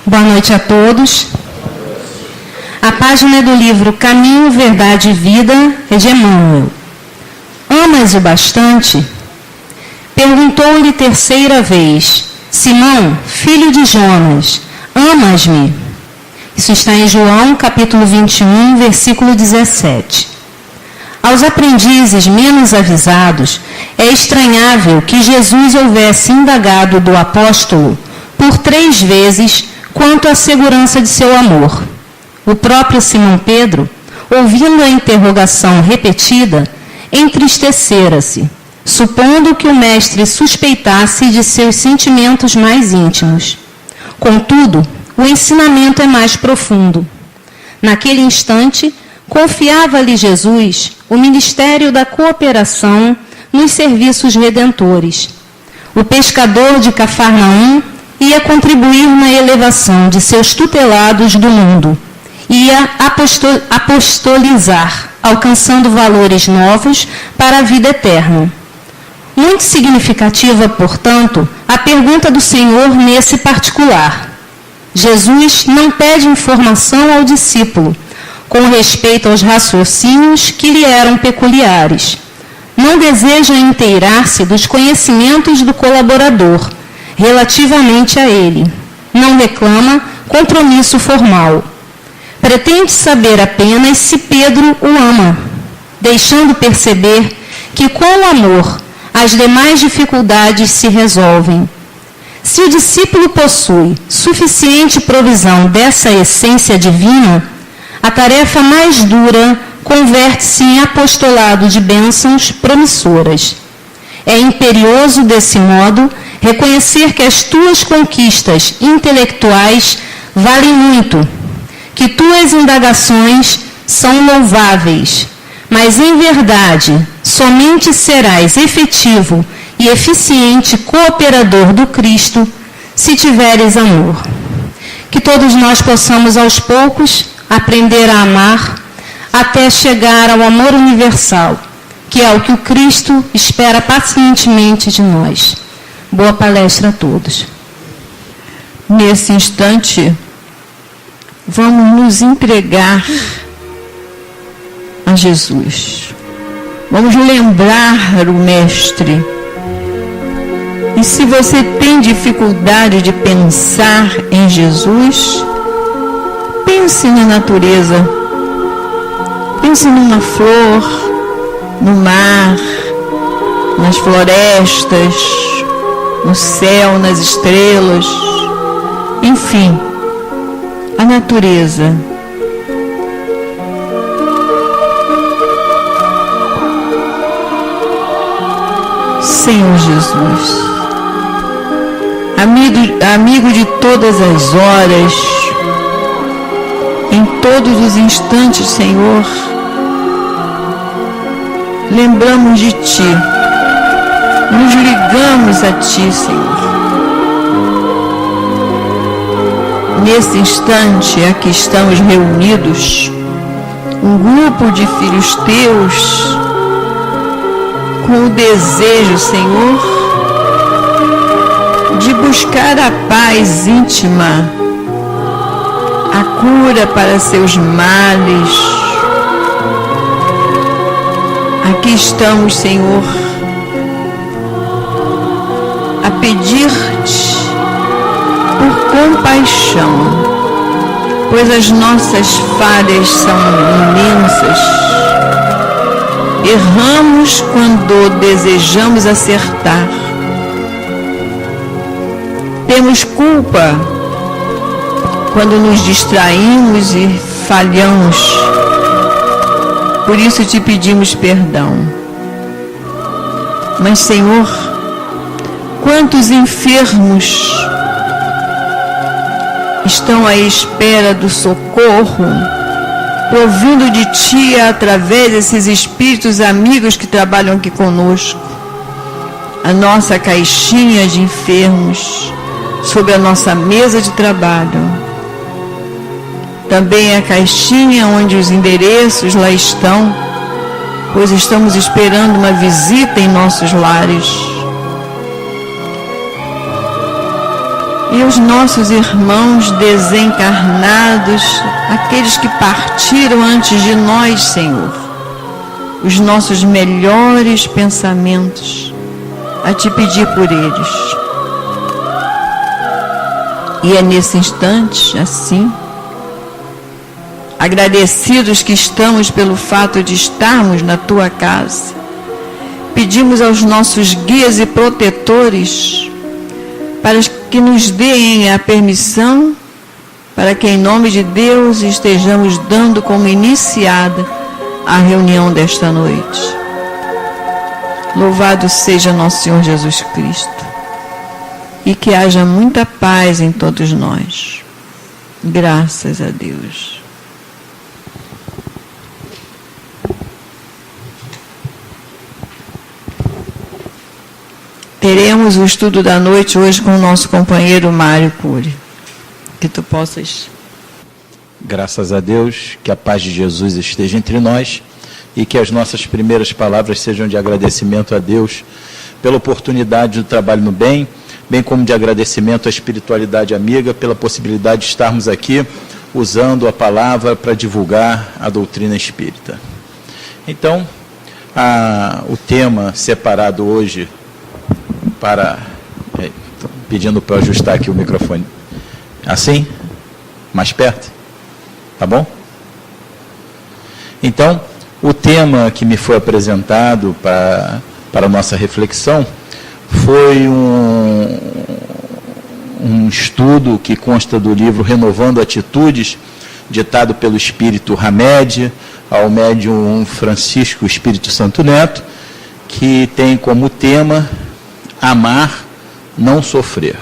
Boa noite a todos. A página do livro Caminho, Verdade e Vida é de Emmanuel. Amas-o bastante? Perguntou-lhe terceira vez: Simão, filho de Jonas, amas-me? Isso está em João, capítulo 21, versículo 17. Aos aprendizes menos avisados, é estranhável que Jesus houvesse indagado do apóstolo por 3 vezes quanto à segurança de seu amor. O próprio Simão Pedro, ouvindo a interrogação repetida, entristecera-se, supondo que o mestre suspeitasse de seus sentimentos mais íntimos. Contudo, o ensinamento é mais profundo. Naquele instante, confiava-lhe Jesus o ministério da cooperação nos serviços redentores. O pescador de Cafarnaum ia contribuir na elevação de seus tutelados do mundo, ia apostolizar, alcançando valores novos para a vida eterna. Muito significativa, portanto, a pergunta do Senhor nesse particular. Jesus não pede informação ao discípulo, com respeito aos raciocínios que lhe eram peculiares. Não deseja inteirar-se dos conhecimentos do colaborador, relativamente a ele. Não reclama compromisso formal. Pretende saber apenas se Pedro o ama, deixando perceber que com o amor as demais dificuldades se resolvem. Se o discípulo possui suficiente provisão dessa essência divina, a tarefa mais dura converte-se em apostolado de bênçãos promissoras. É imperioso, desse modo, reconhecer que as tuas conquistas intelectuais valem muito, que tuas indagações são louváveis, mas, em verdade, somente serás efetivo e eficiente cooperador do Cristo se tiveres amor. Que todos nós possamos, aos poucos, aprender a amar até chegar ao amor universal, que é o que o Cristo espera pacientemente de nós. Boa palestra a todos. Nesse instante, vamos nos entregar a Jesus. Vamos lembrar o Mestre. E se você tem dificuldade de pensar em Jesus, pense na natureza. Pense numa flor, no mar, nas florestas, no céu, nas estrelas, enfim, a natureza. Senhor Jesus, amigo de todas as horas, em todos os instantes, Senhor, lembramos de Ti, nos ligamos a Ti, Senhor. Nesse instante, aqui estamos reunidos, um grupo de filhos Teus, com o desejo, Senhor, de buscar a paz íntima, a cura para seus males. Aqui estamos, Senhor, a pedir-te por compaixão, pois as nossas falhas são imensas. Erramos quando desejamos acertar. Temos culpa quando nos distraímos e falhamos. Por isso te pedimos perdão. Mas, Senhor, quantos enfermos estão à espera do socorro, ouvindo de Ti através desses espíritos amigos que trabalham aqui conosco. A nossa caixinha de enfermos sobre a nossa mesa de trabalho. Também a caixinha onde os endereços lá estão, pois estamos esperando uma visita em nossos lares. e os nossos irmãos desencarnados, aqueles que partiram antes de nós, Senhor, os nossos melhores pensamentos, a te pedir por eles. E é nesse instante, assim, agradecidos que estamos pelo fato de estarmos na tua casa, pedimos aos nossos guias e protetores para que nos deem a permissão para que, em nome de Deus, estejamos dando como iniciada a reunião desta noite. Louvado seja nosso Senhor Jesus Cristo, e que haja muita paz em todos nós. Graças a Deus. Teremos o estudo da noite hoje com o nosso companheiro Mário Cury. Que tu possas. Graças a Deus, que a paz de Jesus esteja entre nós e que as nossas primeiras palavras sejam de agradecimento a Deus pela oportunidade do trabalho no bem, bem como de agradecimento à espiritualidade amiga pela possibilidade de estarmos aqui usando a palavra para divulgar a doutrina espírita. Então, o tema separado hoje pedindo para eu ajustar aqui o microfone. Assim? Mais perto? Tá bom? Então, o tema que me foi apresentado para a nossa reflexão foi um estudo que consta do livro Renovando Atitudes, ditado pelo espírito Hamed, ao médium Francisco Espírito Santo Neto, que tem como tema amar, não sofrer.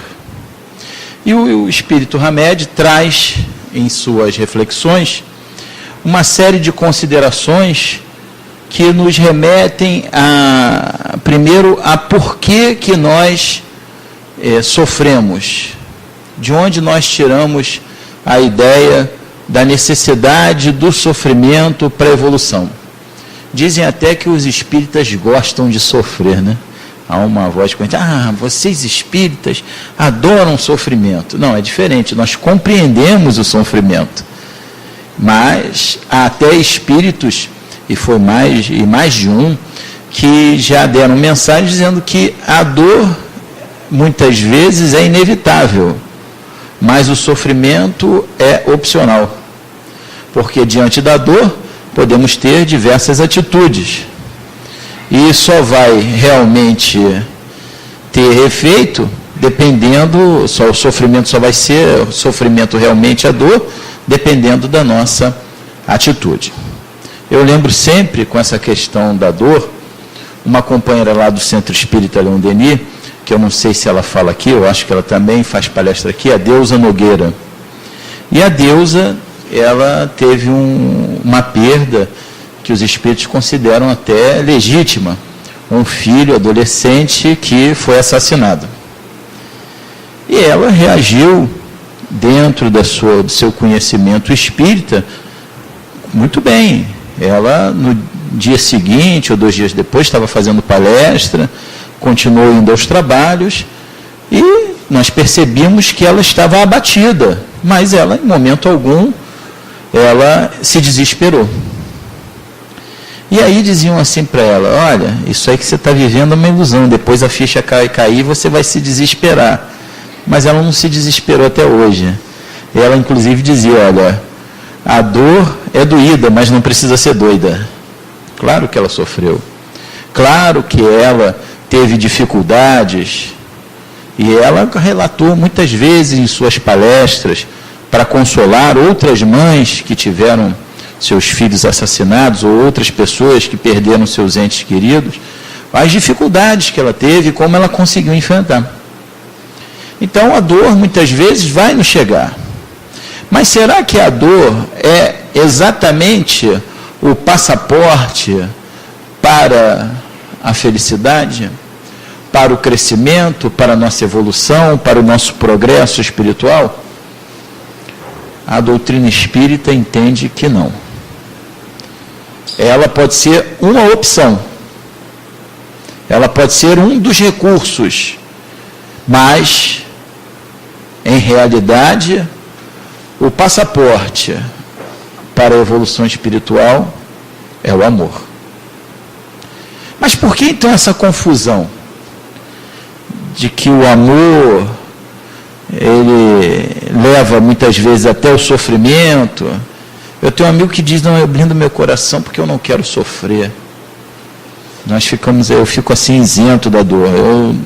E o espírito Hamed traz em suas reflexões uma série de considerações que nos remetem primeiro a porquê que nós sofremos, de onde nós tiramos a ideia da necessidade do sofrimento para a evolução. Dizem até que os espíritas gostam de sofrer, né? Há uma voz que diz, vocês espíritas adoram o sofrimento. Não, é diferente, nós compreendemos o sofrimento. Mas há até espíritos, e foi mais de um, que já deram mensagem dizendo que a dor, muitas vezes, é inevitável, mas o sofrimento é opcional. Porque diante da dor, podemos ter diversas atitudes. E só vai realmente ter efeito dependendo, o sofrimento só vai ser o sofrimento realmente a dor, dependendo da nossa atitude. Eu lembro sempre, com essa questão da dor, uma companheira lá do Centro Espírita Leon Denis, que eu não sei se ela fala aqui, eu acho que ela também faz palestra aqui, a Deusa Nogueira. E a Deusa, ela teve uma perda que os espíritos consideram até legítima, um filho adolescente que foi assassinado. E ela reagiu dentro do seu conhecimento espírita muito bem. Ela, no dia seguinte ou 2 dias depois, estava fazendo palestra, continuou indo aos trabalhos e nós percebimos que ela estava abatida, mas ela, em momento algum, ela se desesperou. E aí diziam assim para ela, olha, isso aí que você está vivendo é uma ilusão, depois a ficha cair, você vai se desesperar. Mas ela não se desesperou até hoje. Ela, inclusive, dizia, olha, a dor é doída, mas não precisa ser doida. Claro que ela sofreu. Claro que ela teve dificuldades. E ela relatou muitas vezes em suas palestras para consolar outras mães que tiveram seus filhos assassinados ou outras pessoas que perderam seus entes queridos, as dificuldades que ela teve e como ela conseguiu enfrentar. Então, a dor, muitas vezes, vai nos chegar. Mas será que a dor é exatamente o passaporte para a felicidade, para o crescimento, para a nossa evolução, para o nosso progresso espiritual? A doutrina espírita entende que não. Ela pode ser uma opção. Ela pode ser um dos recursos, mas em realidade, o passaporte para a evolução espiritual é o amor. Mas por que então essa confusão de que o amor ele leva muitas vezes até o sofrimento? Eu tenho um amigo que diz: não, eu blindo meu coração porque eu não quero sofrer. Eu fico assim isento da dor. Eu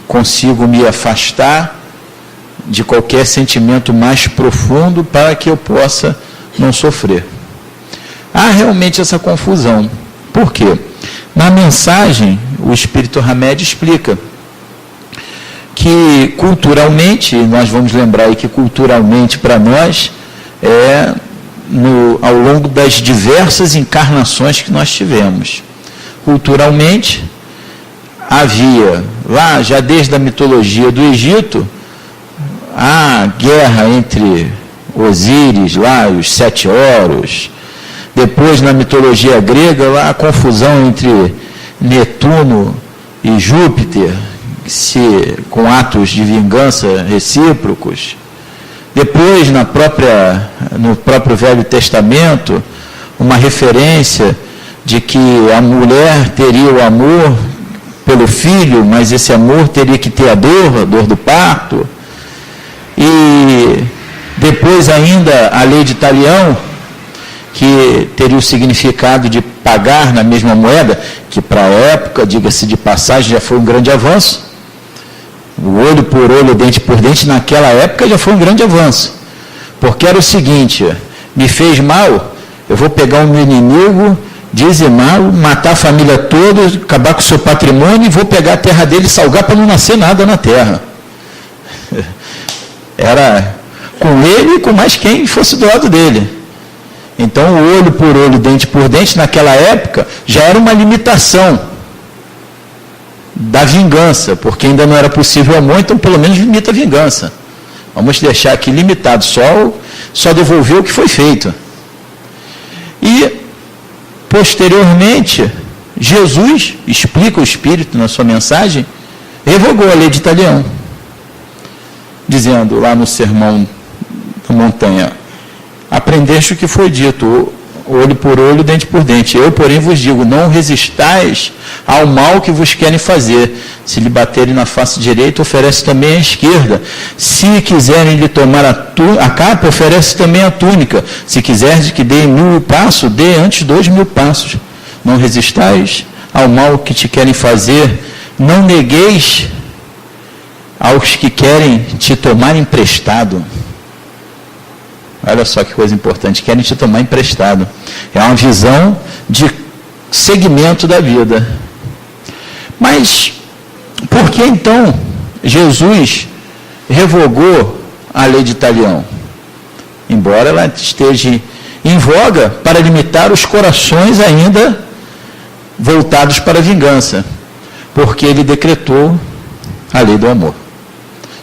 consigo me afastar de qualquer sentimento mais profundo para que eu possa não sofrer. Há realmente essa confusão. Por quê? Na mensagem, o Espírito Hamed explica que culturalmente, nós vamos lembrar aí que culturalmente para nós ao longo das diversas encarnações que nós tivemos. Culturalmente, havia lá, já desde a mitologia do Egito, a guerra entre Osíris, lá, os 7 Horus. Depois, na mitologia grega, lá, a confusão entre Netuno e Júpiter, com atos de vingança recíprocos. Depois, no próprio Velho Testamento, uma referência de que a mulher teria o amor pelo filho, mas esse amor teria que ter a dor do parto. E depois ainda a lei de Talião, que teria o significado de pagar na mesma moeda, que para a época, diga-se de passagem, já foi um grande avanço. O olho por olho, dente por dente, naquela época já foi um grande avanço. Porque era o seguinte: me fez mal, eu vou pegar o meu inimigo, dizimá-lo, matar a família toda, acabar com o seu patrimônio e vou pegar a terra dele e salgar para não nascer nada na terra. Era com ele e com mais quem fosse do lado dele. Então, o olho por olho, dente por dente, naquela época, já era uma limitação da vingança, porque ainda não era possível o amor, então pelo menos limita a vingança. Vamos deixar aqui limitado, só devolver o que foi feito. E, posteriormente, Jesus, explica o Espírito na sua mensagem, revogou a lei de Talião, dizendo lá no Sermão da Montanha: aprendeste o que foi dito, olho por olho, dente por dente. Eu, porém, vos digo, não resistais ao mal que vos querem fazer. Se lhe baterem na face direita, oferece também a esquerda. Se quiserem lhe tomar a capa, oferece também a túnica. Se quiseres que dê 1000 passos, dê antes 2000 passos. Não resistais ao mal que te querem fazer. Não negueis aos que querem te tomar emprestado. Olha só que coisa importante, querem te tomar emprestado. É uma visão de segmento da vida. Mas, por que então Jesus revogou a lei de Talião? Embora ela esteja em voga para limitar os corações ainda voltados para a vingança. Porque ele decretou a lei do amor.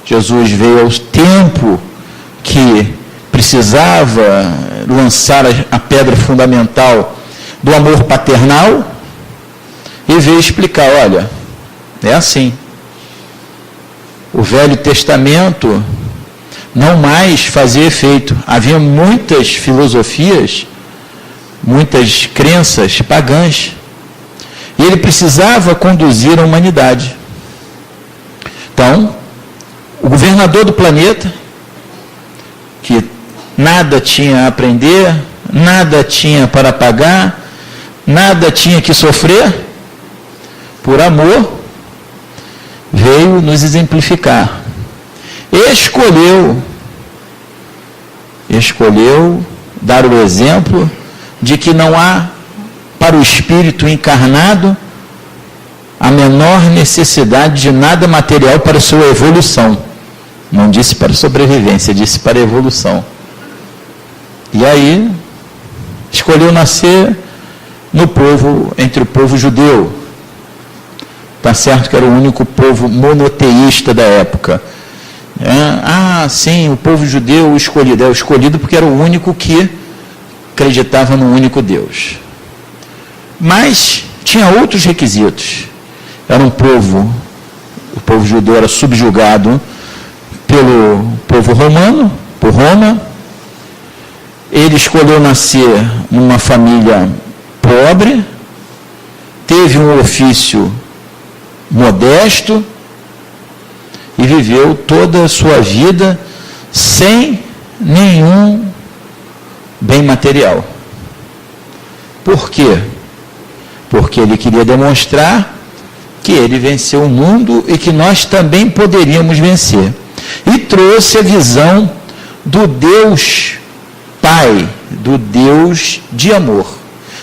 Jesus veio ao tempo que precisava lançar a pedra fundamental do amor paternal e veio explicar: olha, é assim. O Velho Testamento não mais fazia efeito. Havia muitas filosofias, muitas crenças pagãs. E ele precisava conduzir a humanidade. Então, o governador do planeta, que nada tinha a aprender, nada tinha para pagar, nada tinha que sofrer, por amor, veio nos exemplificar. Escolheu dar o exemplo de que não há para o espírito encarnado a menor necessidade de nada material para sua evolução. Não disse para sobrevivência, disse para evolução. E aí, escolheu nascer entre o povo judeu. Está certo que era o único povo monoteísta da época. Sim, o povo judeu escolhido. É o escolhido porque era o único que acreditava no único Deus. Mas tinha outros requisitos. Era o povo judeu era subjugado pelo povo romano, por Roma. Ele escolheu nascer numa família pobre, teve um ofício modesto e viveu toda a sua vida sem nenhum bem material. Por quê? Porque ele queria demonstrar que ele venceu o mundo e que nós também poderíamos vencer. E trouxe a visão do Deus Pai, do Deus de amor.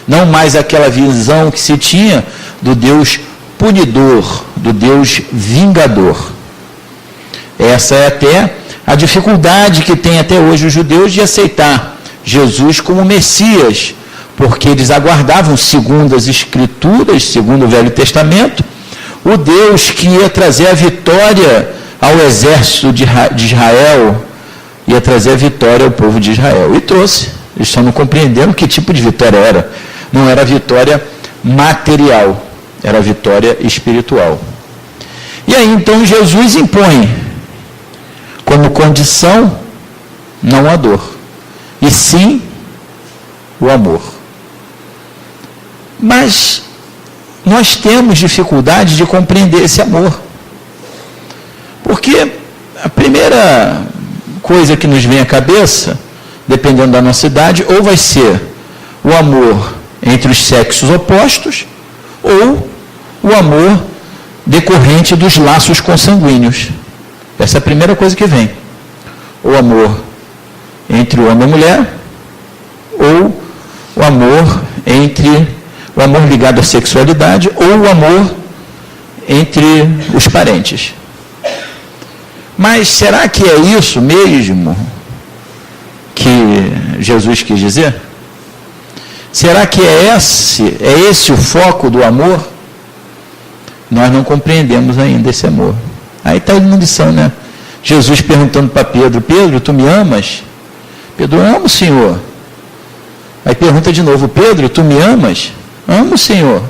Não mais aquela visão que se tinha do Deus punidor, do Deus vingador. Essa é até a dificuldade que tem até hoje os judeus de aceitar Jesus como Messias, porque eles aguardavam, segundo as Escrituras, segundo o Velho Testamento, o Deus que ia trazer a vitória ao exército de Israel, ia trazer a vitória ao povo de Israel. E trouxe. Eles só não compreenderam que tipo de vitória era. Não era vitória material, era vitória espiritual. E aí então Jesus impõe como condição não a dor, e sim o amor. Mas nós temos dificuldade de compreender esse amor. Porque a primeira coisa que nos vem à cabeça, dependendo da nossa idade, ou vai ser o amor entre os sexos opostos, ou o amor decorrente dos laços consanguíneos. Essa é a primeira coisa que vem. O amor entre o homem e a mulher, ou o amor ligado à sexualidade, ou o amor entre os parentes. Mas será que é isso mesmo que Jesus quis dizer? Será que é esse o foco do amor? Nós não compreendemos ainda esse amor. Aí está a lição, né? Jesus perguntando para Pedro: Pedro, tu me amas? Pedro: amo, Senhor. Aí pergunta de novo: Pedro, tu me amas? Amo, Senhor.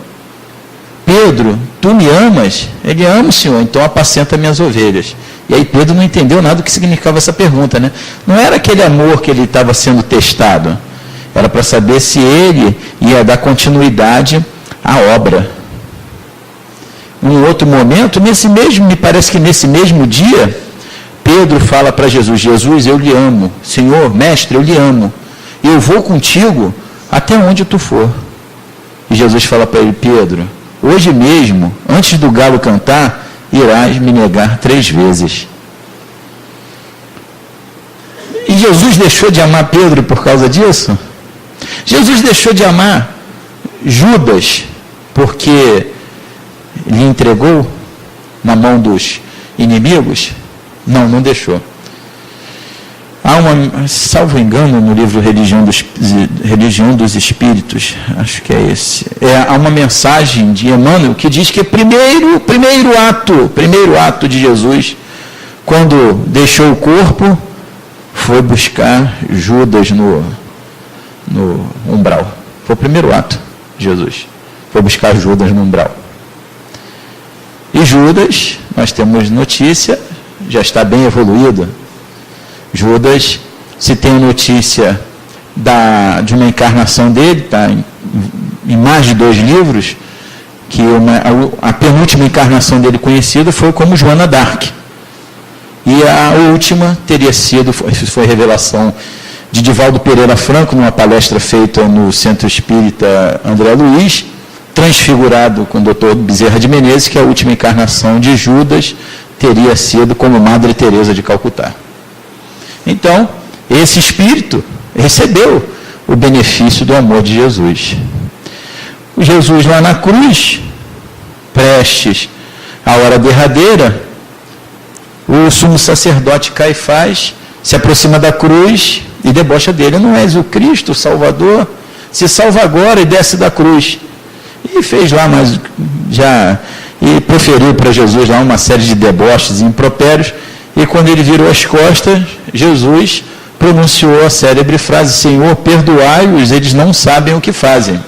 Pedro, tu me amas? Ele: amo, Senhor, então apacenta minhas ovelhas. E aí Pedro não entendeu nada do que significava essa pergunta, né? Não era aquele amor que ele estava sendo testado. Era para saber se ele ia dar continuidade à obra. Num outro momento, me parece que nesse mesmo dia, Pedro fala para Jesus: Jesus, eu lhe amo. Senhor, mestre, eu lhe amo. Eu vou contigo até onde tu for. E Jesus fala para ele: Pedro, hoje mesmo, antes do galo cantar, irás me negar 3 vezes. E Jesus deixou de amar Pedro por causa disso? Jesus deixou de amar Judas porque lhe entregou na mão dos inimigos? Não, não deixou. Há salvo engano, no livro Religião dos Espíritos, acho que é esse, há uma mensagem de Emmanuel que diz que o primeiro ato de Jesus, quando deixou o corpo, foi buscar Judas no umbral. Foi o primeiro ato de Jesus. Foi buscar Judas no umbral. E Judas, nós temos notícia, já está bem evoluído. Judas, se tem notícia de uma encarnação dele, está em mais de 2 livros, que a penúltima encarnação dele conhecida foi como Joana d'Arc. E a última teria sido, foi revelação de Divaldo Pereira Franco, numa palestra feita no Centro Espírita André Luiz, transfigurado com o Dr. Bezerra de Menezes, que a última encarnação de Judas teria sido como Madre Teresa de Calcutá. Então, esse espírito recebeu o benefício do amor de Jesus. O Jesus lá na cruz, prestes à hora derradeira, o sumo sacerdote Caifás se aproxima da cruz e debocha dele: não és o Cristo, o Salvador? Se salva agora e desce da cruz. E fez lá e proferiu para Jesus lá uma série de deboches e impropérios. E quando ele virou as costas, Jesus pronunciou a célebre frase: Senhor, perdoai-os, eles não sabem o que fazem.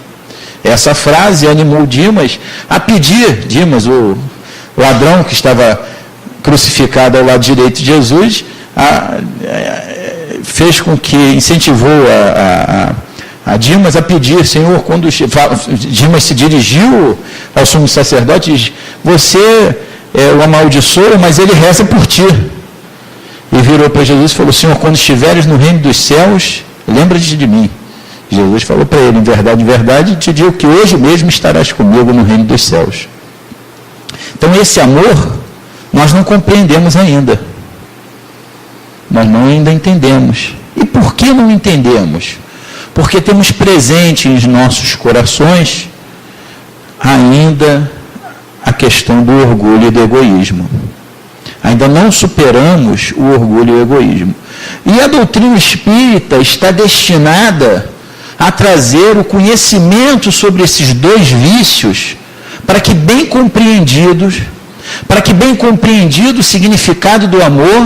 Essa frase animou Dimas a pedir, o ladrão que crucificada ao lado direito de Jesus, fez com que, incentivou a Dimas a pedir, Senhor, quando Dimas se dirigiu ao sumo sacerdote, diz, você o amaldiçoa, mas ele reza por ti. E virou para Jesus e falou, Senhor, quando estiveres no reino dos céus, lembra-te de mim. Jesus falou para ele, em verdade, te digo que hoje mesmo estarás comigo no reino dos céus. Então esse amor, nós não compreendemos ainda. Nós não ainda entendemos. E por que não entendemos? Porque temos presente em nossos corações ainda a questão do orgulho e do egoísmo. Ainda não superamos o orgulho e o egoísmo. E a doutrina espírita está destinada a trazer o conhecimento sobre esses dois vícios, para que bem compreendido o significado do amor,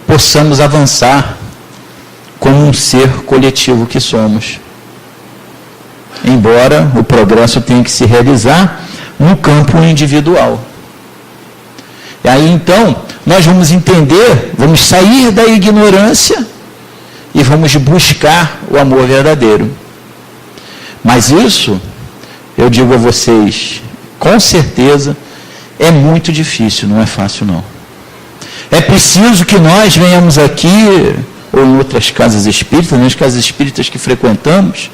possamos avançar como um ser coletivo que somos. Embora o progresso tenha que se realizar no campo individual. E aí então, nós vamos entender, vamos sair da ignorância e vamos buscar o amor verdadeiro. Mas isso, eu digo a vocês, com certeza, é muito difícil, não é fácil não. É preciso que nós venhamos aqui, ou em outras casas espíritas, nas casas espíritas que frequentamos,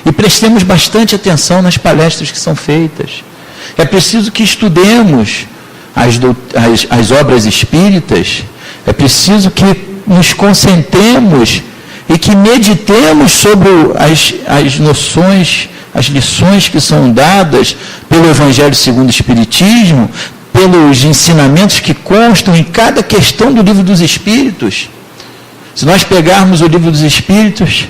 e prestemos bastante atenção nas palestras que são feitas. É preciso que estudemos as obras espíritas, é preciso que nos concentremos e que meditemos sobre as noções, as lições que são dadas pelo Evangelho segundo o Espiritismo, pelos ensinamentos que constam em cada questão do Livro dos Espíritos. Se nós pegarmos o Livro dos Espíritos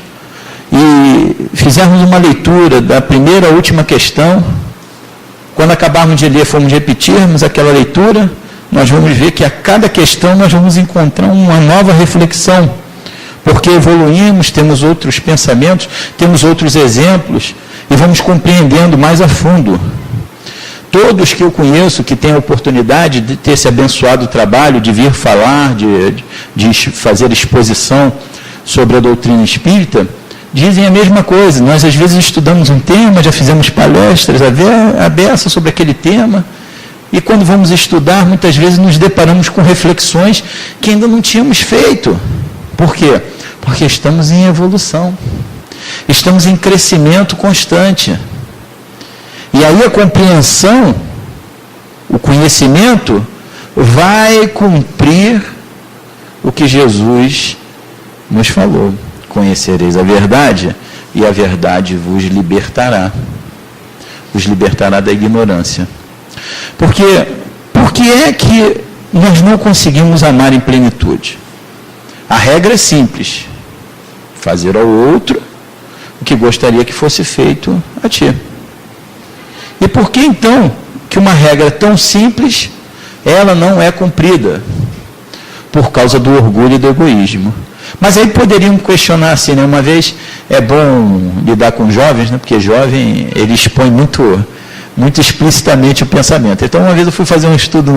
e fizermos uma leitura da primeira à última questão, quando acabarmos de ler, formos repetirmos aquela leitura, nós vamos ver que a cada questão nós vamos encontrar uma nova reflexão, porque evoluímos, temos outros pensamentos, temos outros exemplos, e vamos compreendendo mais a fundo. Todos que eu conheço que têm a oportunidade de ter esse abençoado trabalho, de vir falar, de fazer exposição sobre a doutrina espírita, dizem a mesma coisa. Nós às vezes estudamos um tema, já fizemos palestras a beça sobre aquele tema, e quando vamos estudar, muitas vezes nos deparamos com reflexões que ainda não tínhamos feito. Por quê? Porque estamos em evolução, estamos em crescimento constante. E aí a compreensão, o conhecimento, vai cumprir o que Jesus nos falou. Conhecereis a verdade, e a verdade vos libertará. Vos libertará da ignorância. Por que é que nós não conseguimos amar em plenitude? A regra é simples. Fazer ao outro o que gostaria que fosse feito a ti. E por que então que uma regra tão simples, ela não é cumprida? Por causa do orgulho e do egoísmo. Mas aí poderíamos questionar assim, né? Uma vez é bom lidar com jovens, né? Porque jovem, ele expõe muito explicitamente o pensamento. Então uma vez eu fui fazer um estudo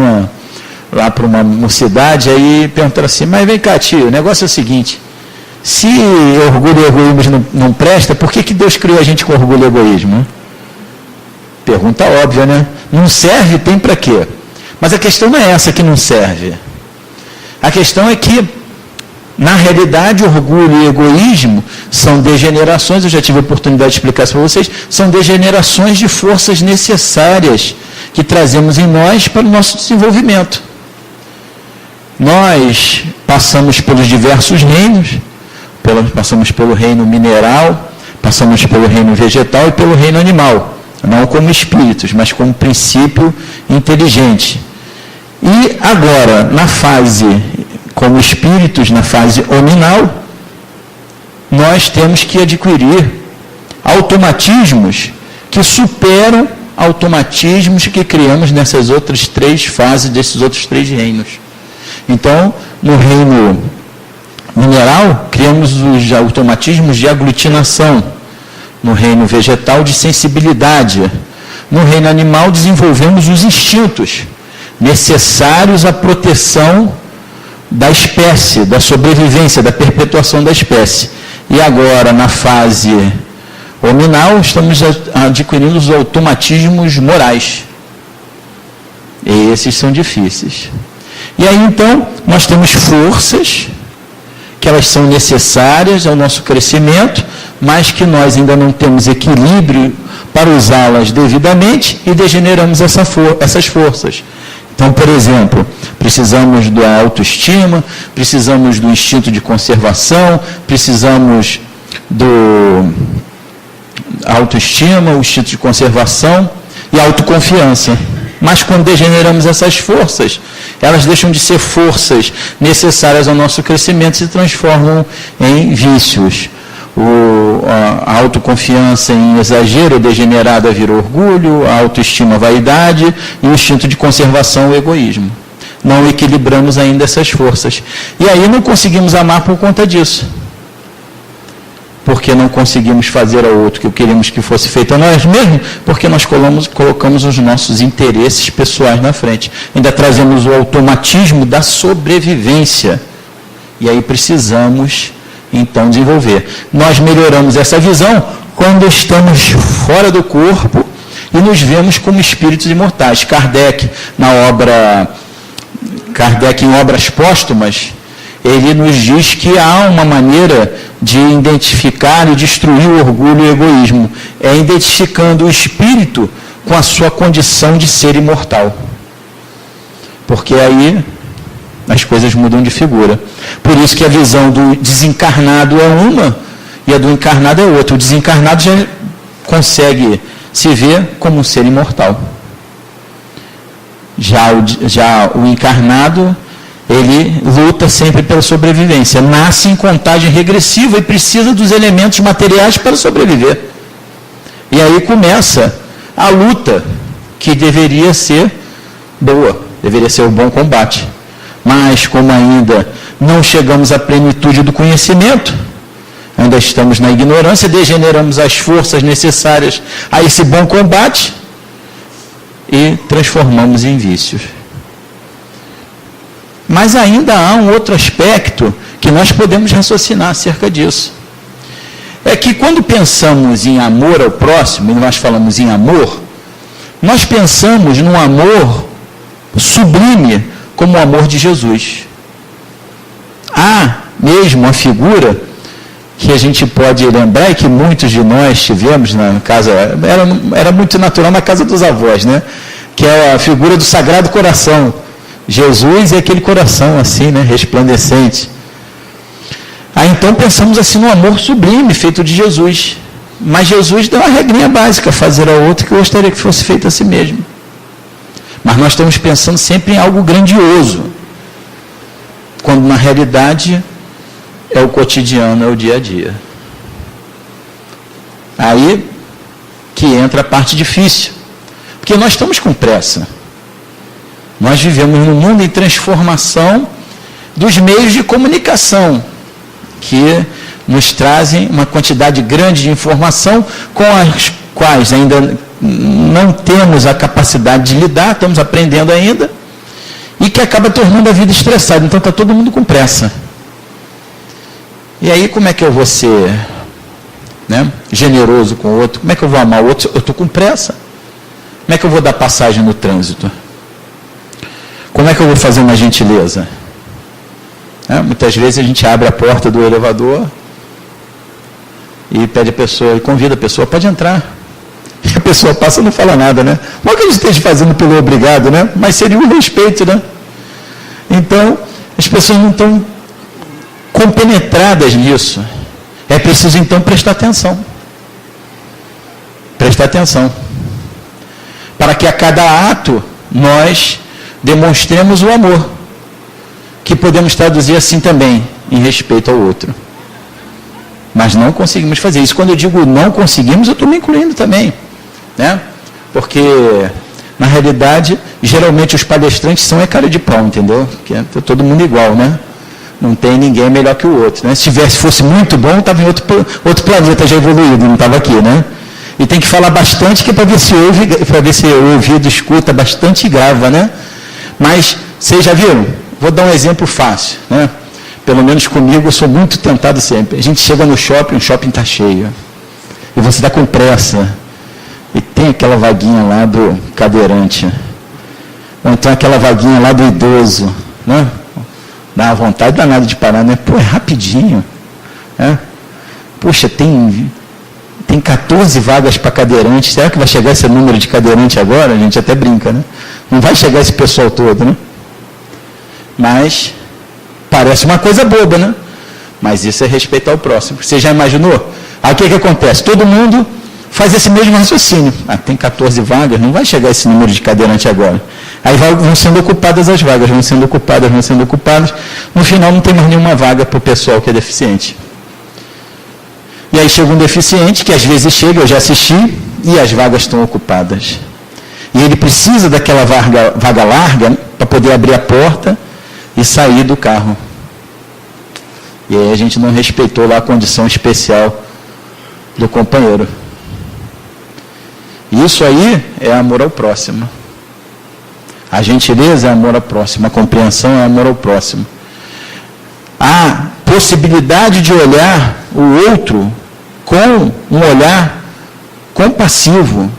lá para uma mocidade, aí perguntaram assim, mas vem cá tio, o negócio é o seguinte, se orgulho e egoísmo não presta, por que Deus criou a gente com orgulho e egoísmo? Pergunta óbvia, né? Não serve, tem para quê? Mas a questão não é essa que não serve. A questão é que, na realidade, orgulho e egoísmo são degenerações, eu já tive a oportunidade de explicar isso para vocês, são degenerações de forças necessárias que trazemos em nós para o nosso desenvolvimento. Nós passamos pelos diversos reinos, passamos pelo reino mineral, passamos pelo reino vegetal e pelo reino animal. Não como espíritos, mas como princípio inteligente. E agora, na fase, como espíritos, na fase hominal, nós temos que adquirir automatismos que superam automatismos que criamos nessas outras três fases, desses outros três reinos. Então, no reino mineral, criamos os automatismos de aglutinação. No reino vegetal, de sensibilidade. No reino animal, desenvolvemos os instintos necessários à proteção da espécie, da sobrevivência, da perpetuação da espécie. E agora, na fase hominal, estamos adquirindo os automatismos morais. E esses são difíceis. E aí, então, nós temos forças, que elas são necessárias ao nosso crescimento, mas que nós ainda não temos equilíbrio para usá-las devidamente e degeneramos essas forças. Então, por exemplo, precisamos da autoestima, precisamos do instinto de conservação, precisamos do autoestima, o instinto de conservação e a autoconfiança. Mas quando degeneramos essas forças, elas deixam de ser forças necessárias ao nosso crescimento e se transformam em vícios. A autoconfiança em exagero degenerada vira orgulho, a autoestima vaidade e o instinto de conservação o egoísmo. Não equilibramos ainda essas forças. E aí não conseguimos amar por conta disso. Porque não conseguimos fazer ao outro o que queríamos que fosse feito a nós mesmos, porque nós colocamos os nossos interesses pessoais na frente. Ainda trazemos o automatismo da sobrevivência. E aí precisamos, então, desenvolver. Nós melhoramos essa visão quando estamos fora do corpo e nos vemos como espíritos imortais. Kardec, em Obras Póstumas, ele nos diz que há uma maneira de identificar e destruir o orgulho e o egoísmo. É identificando o espírito com a sua condição de ser imortal. Porque aí as coisas mudam de figura. Por isso que a visão do desencarnado é uma e a do encarnado é outra. O desencarnado já consegue se ver como um ser imortal. Já o encarnado, ele luta sempre pela sobrevivência. Nasce em contagem regressiva e precisa dos elementos materiais para sobreviver. E aí começa a luta, que deveria ser boa, deveria ser o bom combate. Mas como ainda não chegamos à plenitude do conhecimento, ainda estamos na ignorância, degeneramos as forças necessárias a esse bom combate e transformamos em vícios. Mas ainda há um outro aspecto que nós podemos raciocinar acerca disso. É que quando pensamos em amor ao próximo, e nós falamos em amor, nós pensamos num amor sublime, como o amor de Jesus. Há mesmo a figura que a gente pode lembrar e que muitos de nós tivemos na casa, era muito natural na casa dos avós, né? Que é a figura do Sagrado Coração. Jesus é aquele coração assim, né? Resplandecente. Aí então pensamos assim no amor sublime feito de Jesus. Mas Jesus deu uma regrinha básica, fazer ao outro que eu gostaria que fosse feito a si mesmo. Mas nós estamos pensando sempre em algo grandioso, quando na realidade é o cotidiano, é o dia a dia. Aí que entra a parte difícil, porque nós estamos com pressa. Nós vivemos num mundo em transformação dos meios de comunicação, que nos trazem uma quantidade grande de informação com as quais ainda não temos a capacidade de lidar, estamos aprendendo ainda, e que acaba tornando a vida estressada. Então está todo mundo com pressa. E aí como é que eu vou ser, né, generoso com o outro? Como é que eu vou amar o outro? Eu estou com pressa. Como é que eu vou dar passagem no trânsito? Como é que eu vou fazer uma gentileza? Muitas vezes a gente abre a porta do elevador e pede a pessoa, e convida a pessoa, pode entrar. E a pessoa passa e não fala nada, né? Não que a gente esteja fazendo pelo obrigado, né? Mas seria um respeito, né? Então, as pessoas não estão compenetradas nisso. É preciso, então, prestar atenção. Prestar atenção. Para que a cada ato nós demonstremos o amor, que podemos traduzir assim também, em respeito ao outro. Mas não conseguimos fazer isso. Quando eu digo não conseguimos, eu estou me incluindo também, né? Porque, na realidade, geralmente os palestrantes são cara de pau, entendeu? Porque é todo mundo igual, né? Não tem ninguém melhor que o outro, né? Se fosse muito bom, estava em outro planeta já evoluído, não estava aqui, né? E tem que falar bastante, que é para ver se ouve, para ver se o ouvido escuta bastante e grava, né? Mas, vocês já viram? Vou dar um exemplo fácil, né? Pelo menos comigo, eu sou muito tentado sempre. A gente chega no shopping, o shopping está cheio. E você está com pressa. E tem aquela vaguinha lá do cadeirante. Ou então aquela vaguinha lá do idoso. Né? Dá uma vontade danada de parar, né? Pô, é rapidinho. Né? Poxa, tem 14 vagas para cadeirante. Será que vai chegar esse número de cadeirante agora? A gente até brinca, né? Não vai chegar esse pessoal todo, né? Mas parece uma coisa boba, né? Mas isso é respeitar o próximo. Você já imaginou? Aí o que acontece? Todo mundo faz esse mesmo raciocínio. Tem 14 vagas, não vai chegar esse número de cadeirante agora. Aí vão sendo ocupadas as vagas, vão sendo ocupadas. No final não tem mais nenhuma vaga para o pessoal que é deficiente. E aí chega um deficiente, que às vezes chega, eu já assisti, e as vagas estão ocupadas. E ele precisa daquela vaga larga para poder abrir a porta e sair do carro. E aí a gente não respeitou lá a condição especial do companheiro. Isso aí é amor ao próximo. A gentileza é amor ao próximo, a compreensão é amor ao próximo. A possibilidade de olhar o outro com um olhar compassivo,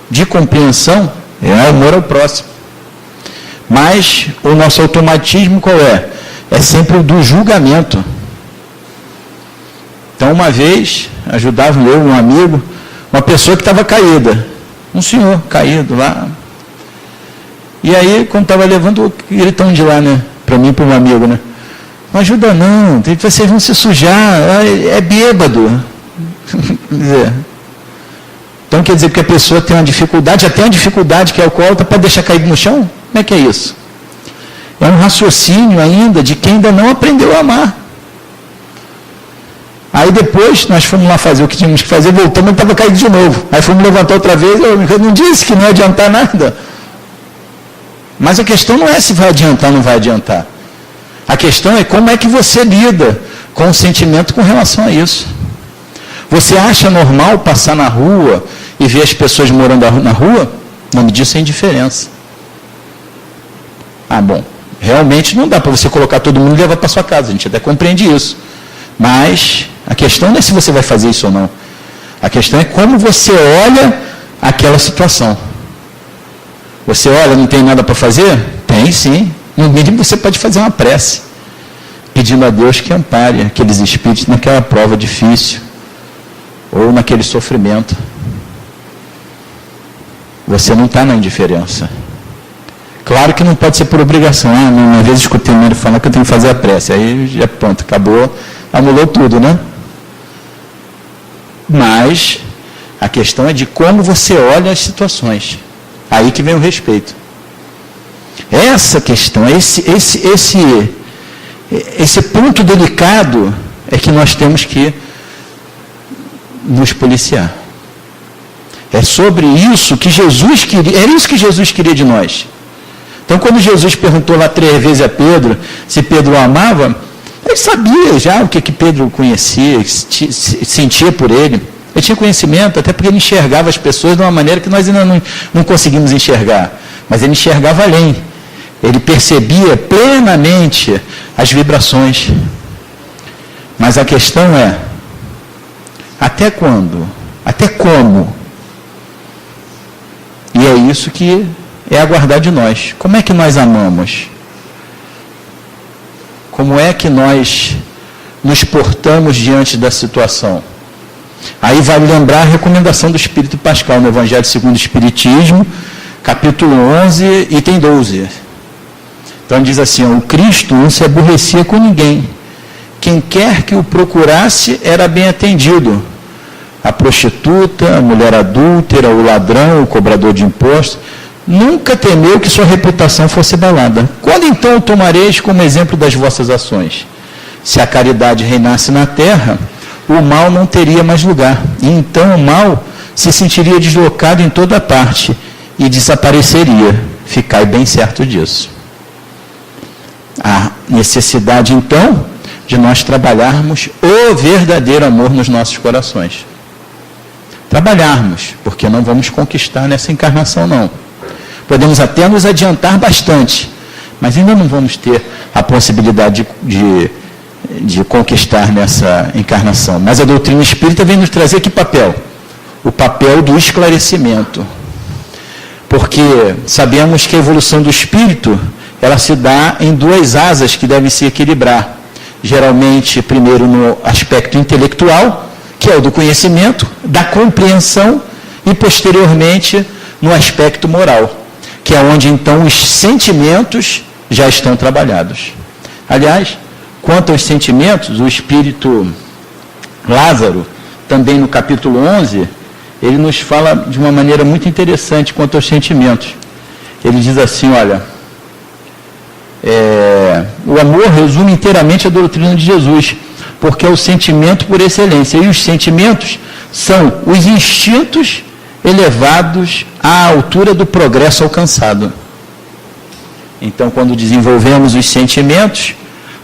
de compreensão, é amor ao próximo. Mas o nosso automatismo qual é? É sempre o do julgamento. Então, uma vez, ajudava eu, um amigo, uma pessoa que estava caída. Um senhor caído lá. E aí, quando estava levando, gritando de lá, né? Para mim e para um amigo, né? Não ajuda não, vocês vão se sujar, é bêbado. Então, quer dizer que a pessoa tem uma dificuldade, até uma dificuldade que é alcoólatra, para deixar caído no chão? Como é que é isso? É um raciocínio ainda de quem ainda não aprendeu a amar. Aí depois nós fomos lá fazer o que tínhamos que fazer, voltamos e estava caído de novo. Aí fomos levantar outra vez, eu não disse que não ia adiantar nada. Mas a questão não é se vai adiantar ou não vai adiantar. A questão é como é que você lida com o sentimento com relação a isso. Você acha normal passar na rua e ver as pessoas morando na rua? O nome disso é indiferença. Bom, realmente não dá para você colocar todo mundo e levar para sua casa, a gente até compreende isso. Mas a questão não é se você vai fazer isso ou não. A questão é como você olha aquela situação. Você olha, não tem nada para fazer? Tem sim. No mínimo você pode fazer uma prece, pedindo a Deus que ampare aqueles espíritos naquela prova difícil, ou naquele sofrimento. Você não está na indiferença. Claro que não pode ser por obrigação. Uma vez escutei o médico falar que eu tenho que fazer a prece. Aí já pronto, acabou, anulou tudo, né? Mas a questão é de como você olha as situações. Aí que vem o respeito. Essa questão, esse ponto delicado é que nós temos que nos policiar. É sobre isso que Jesus queria, era isso que Jesus queria de nós. Então, quando Jesus perguntou lá 3 vezes a Pedro se Pedro o amava, ele sabia já o que Pedro conhecia, sentia por ele. Ele tinha conhecimento, até porque ele enxergava as pessoas de uma maneira que nós ainda não conseguimos enxergar. Mas ele enxergava além. Ele percebia plenamente as vibrações. Mas a questão é, até quando? Até como? E é isso que é aguardar de nós. Como é que nós amamos? Como é que nós nos portamos diante da situação? Aí vale lembrar a recomendação do Espírito Pascal no Evangelho segundo o Espiritismo, capítulo 11, item 12. Então diz assim, o Cristo não se aborrecia com ninguém. Quem quer que o procurasse era bem atendido. A prostituta, a mulher adúltera, o ladrão, o cobrador de impostos, nunca temeu que sua reputação fosse abalada. Quando então o tomareis como exemplo das vossas ações? Se a caridade reinasse na terra, o mal não teria mais lugar. E então o mal se sentiria deslocado em toda parte e desapareceria. Ficai bem certo disso. A necessidade então de nós trabalharmos o verdadeiro amor nos nossos corações. Trabalharmos, porque não vamos conquistar nessa encarnação não. Podemos até nos adiantar bastante, mas ainda não vamos ter a possibilidade de conquistar nessa encarnação. Mas a doutrina espírita vem nos trazer que papel? O papel do esclarecimento. Porque sabemos que a evolução do espírito, ela se dá em duas asas que devem se equilibrar. Geralmente, primeiro no aspecto intelectual, que é o do conhecimento, da compreensão, e posteriormente no aspecto moral, que é onde então os sentimentos já estão trabalhados. Aliás, quanto aos sentimentos, o espírito Lázaro, também no capítulo 11, ele nos fala de uma maneira muito interessante quanto aos sentimentos. Ele diz assim, olha, o amor resume inteiramente a doutrina de Jesus, porque é o sentimento por excelência, e os sentimentos são os instintos elevados à altura do progresso alcançado. Então, quando desenvolvemos os sentimentos,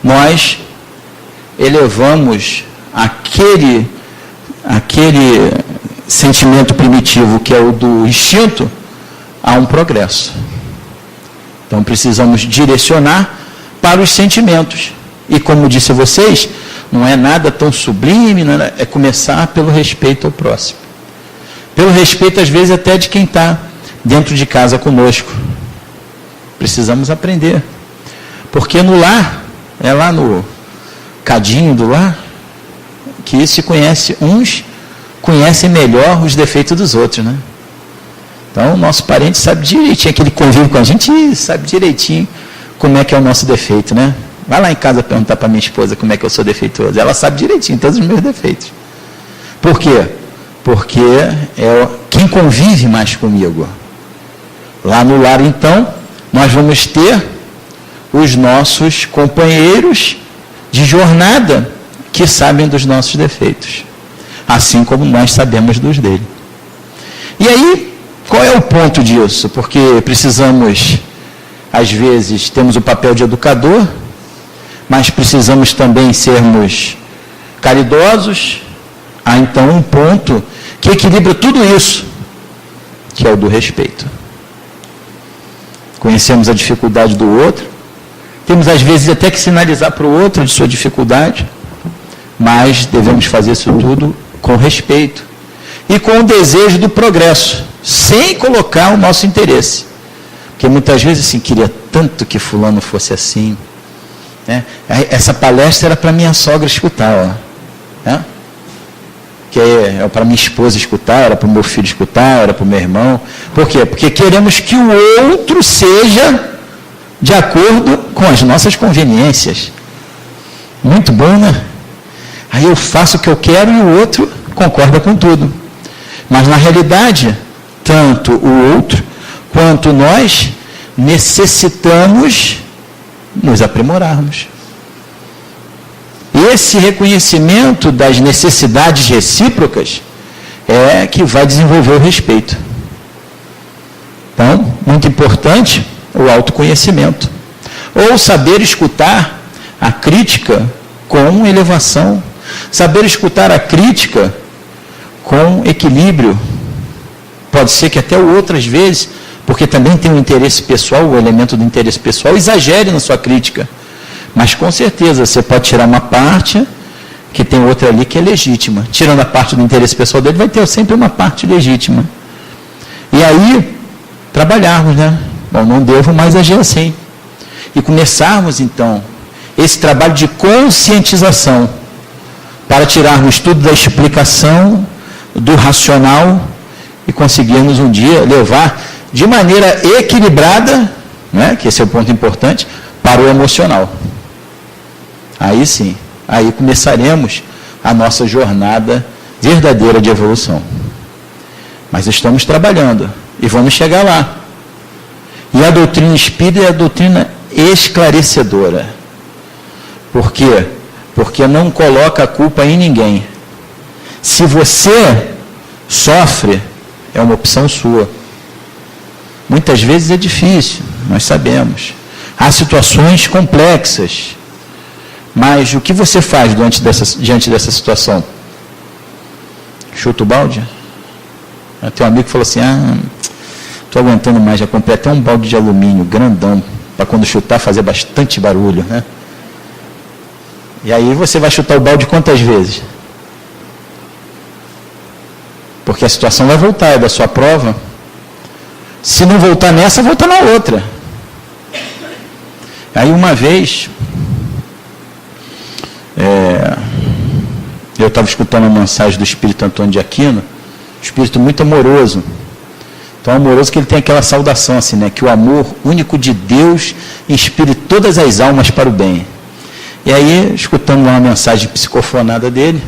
nós elevamos aquele sentimento primitivo, que é o do instinto, a um progresso. Então, precisamos direcionar para os sentimentos. E, como disse a vocês, não é nada tão sublime, é começar pelo respeito ao próximo. Pelo respeito, às vezes, até de quem está dentro de casa conosco. Precisamos aprender. Porque no lar, é lá no cadinho do lar, que se conhece, uns conhecem melhor os defeitos dos outros, né? Então, o nosso parente sabe direitinho, aquele que convive com a gente, sabe direitinho como é que é o nosso defeito, né? Vai lá em casa perguntar para minha esposa como é que eu sou defeituoso. Ela sabe direitinho todos os meus defeitos. Por quê? Porque é quem convive mais comigo. Lá no lar, então, nós vamos ter os nossos companheiros de jornada que sabem dos nossos defeitos, assim como nós sabemos dos dele. E aí, qual é o ponto disso? Porque precisamos, às vezes, temos o papel de educador, mas precisamos também sermos caridosos. Há então um ponto que equilibra tudo isso, que é o do respeito. Conhecemos a dificuldade do outro, temos às vezes até que sinalizar para o outro de sua dificuldade, mas devemos fazer isso tudo com respeito e com o desejo do progresso, sem colocar o nosso interesse. Porque muitas vezes, assim, queria tanto que fulano fosse assim, né? Essa palestra era para minha sogra escutar, ó, né? Que é para minha esposa escutar, era para o meu filho escutar, era para o meu irmão. Por quê? Porque queremos que o outro seja de acordo com as nossas conveniências. Muito bom, né? Aí eu faço o que eu quero e o outro concorda com tudo. Mas na realidade, tanto o outro quanto nós necessitamos nos aprimorarmos. Esse reconhecimento das necessidades recíprocas é que vai desenvolver o respeito. Então, muito importante o autoconhecimento. Ou saber escutar a crítica com elevação. Saber escutar a crítica com equilíbrio. Pode ser que até outras vezes, porque também tem um interesse pessoal, o elemento do interesse pessoal, exagere na sua crítica. Mas com certeza você pode tirar uma parte, que tem outra ali que é legítima. Tirando a parte do interesse pessoal dele, vai ter sempre uma parte legítima. E aí, trabalharmos, né? Bom, não devo mais agir assim. E começarmos, então, esse trabalho de conscientização, para tirarmos tudo da explicação, do racional, e conseguirmos um dia levar de maneira equilibrada, né? Que esse é o ponto importante, para o emocional. Aí sim, aí começaremos a nossa jornada verdadeira de evolução. Mas estamos trabalhando e vamos chegar lá. E a doutrina espírita é a doutrina esclarecedora. Por quê? Porque não coloca a culpa em ninguém. Se você sofre, é uma opção sua. Muitas vezes é difícil, nós sabemos. Há situações complexas. Mas o que você faz diante dessa situação? Chuta o balde? Tem um amigo que falou assim, estou aguentando mais, já comprei até um balde de alumínio, grandão, para quando chutar fazer bastante barulho, né? E aí você vai chutar o balde quantas vezes? Porque a situação vai voltar, é da sua prova. Se não voltar nessa, volta na outra. Aí uma vez, eu estava escutando uma mensagem do Espírito Antônio de Aquino, espírito muito amoroso. Tão amoroso que ele tem aquela saudação assim, né? Que o amor único de Deus inspire todas as almas para o bem. E aí, escutando uma mensagem psicofonada dele,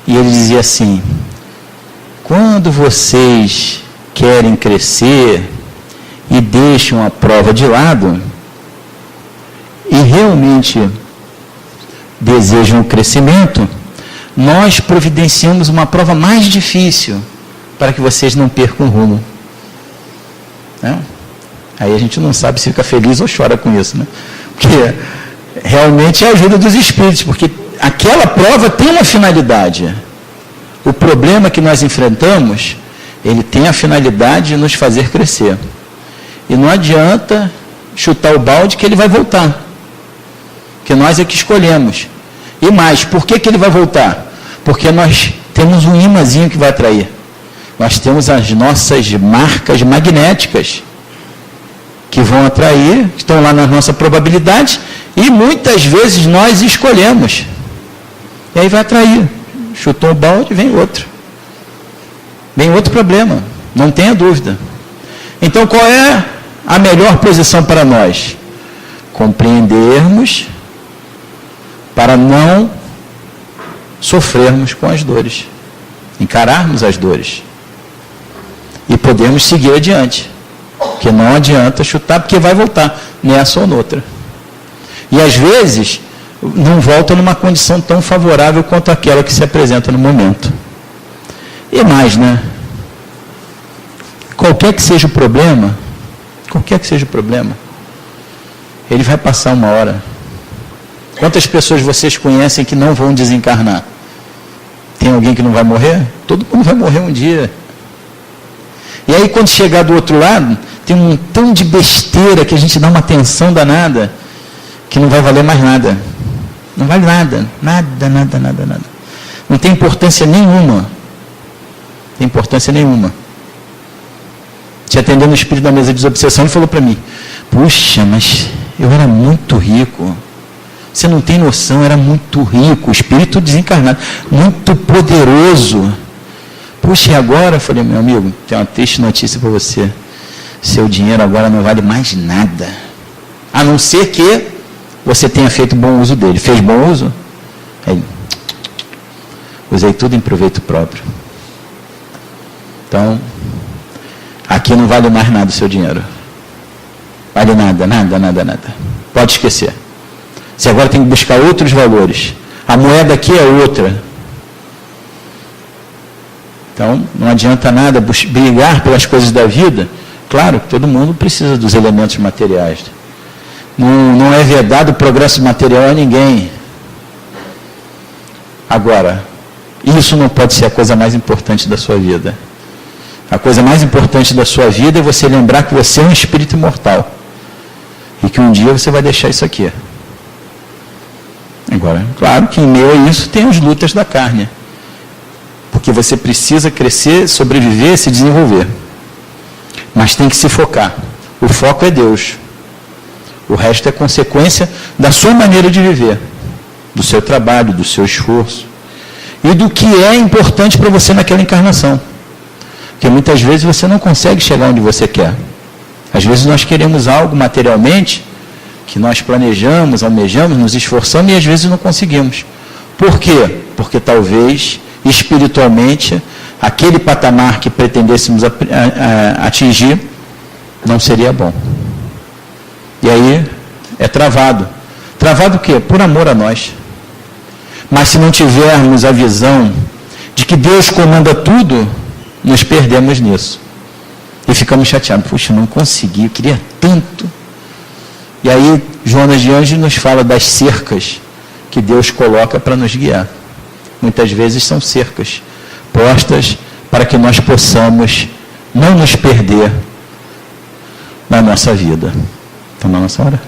e ele dizia assim: quando vocês querem crescer e deixam a prova de lado, e realmente desejam o crescimento, nós providenciamos uma prova mais difícil para que vocês não percam o rumo. Né? Aí a gente não sabe se fica feliz ou chora com isso, né? Porque realmente é a ajuda dos espíritos, porque aquela prova tem uma finalidade. O problema que nós enfrentamos, ele tem a finalidade de nos fazer crescer. E não adianta chutar o balde que ele vai voltar. Porque nós é que escolhemos. E mais, por que ele vai voltar? Porque nós temos um imãzinho que vai atrair. Nós temos as nossas marcas magnéticas que vão atrair, que estão lá na nossa probabilidade, e muitas vezes nós escolhemos. E aí vai atrair. Chutou o balde, vem outro. Vem outro problema, não tenha dúvida. Então, qual é a melhor posição para nós? Compreendermos para não sofrermos com as dores. Encararmos as dores. E podermos seguir adiante. Porque não adianta chutar, porque vai voltar nessa ou noutra. E às vezes, não volta numa condição tão favorável quanto aquela que se apresenta no momento. E mais, né? Qualquer que seja o problema, ele vai passar uma hora. Quantas pessoas vocês conhecem que não vão desencarnar? Tem alguém que não vai morrer? Todo mundo vai morrer um dia. E aí, quando chegar do outro lado, tem um montão de besteira que a gente dá uma atenção danada, que não vai valer mais nada. Não vale nada. Nada. Não tem importância nenhuma. Te atendendo o espírito da mesa de desobsessão, ele falou para mim: puxa, mas eu era muito rico. Você não tem noção, era muito rico, espírito desencarnado, muito poderoso. Puxa, e agora? Eu falei: meu amigo, tem uma triste notícia para você. Seu dinheiro agora não vale mais nada. A não ser que você tenha feito bom uso dele. Fez bom uso? Aí, usei tudo em proveito próprio. Então, aqui não vale mais nada o seu dinheiro. Vale nada. Pode esquecer. Você agora tem que buscar outros valores. A moeda aqui é outra. Então, não adianta nada brigar pelas coisas da vida. Claro que todo mundo precisa dos elementos materiais. Não é vedado o progresso material a ninguém. Agora, isso não pode ser a coisa mais importante da sua vida. A coisa mais importante da sua vida é você lembrar que você é um espírito imortal. E que um dia você vai deixar isso aqui. Agora, claro que em meio a isso tem as lutas da carne. Porque você precisa crescer, sobreviver, se desenvolver. Mas tem que se focar. O foco é Deus. O resto é consequência da sua maneira de viver. Do seu trabalho, do seu esforço. E do que é importante para você naquela encarnação. Porque muitas vezes você não consegue chegar onde você quer. Às vezes nós queremos algo materialmente, que nós planejamos, almejamos, nos esforçamos e às vezes não conseguimos. Por quê? Porque talvez, espiritualmente, aquele patamar que pretendêssemos atingir, não seria bom. E aí, é travado. Travado o quê? Por amor a nós. Mas se não tivermos a visão de que Deus comanda tudo, nos perdemos nisso. E ficamos chateados. Puxa, não consegui, eu queria tanto. E aí, Jonas de Anjos nos fala das cercas que Deus coloca para nos guiar. Muitas vezes são cercas postas para que nós possamos não nos perder na nossa vida. Está na nossa hora?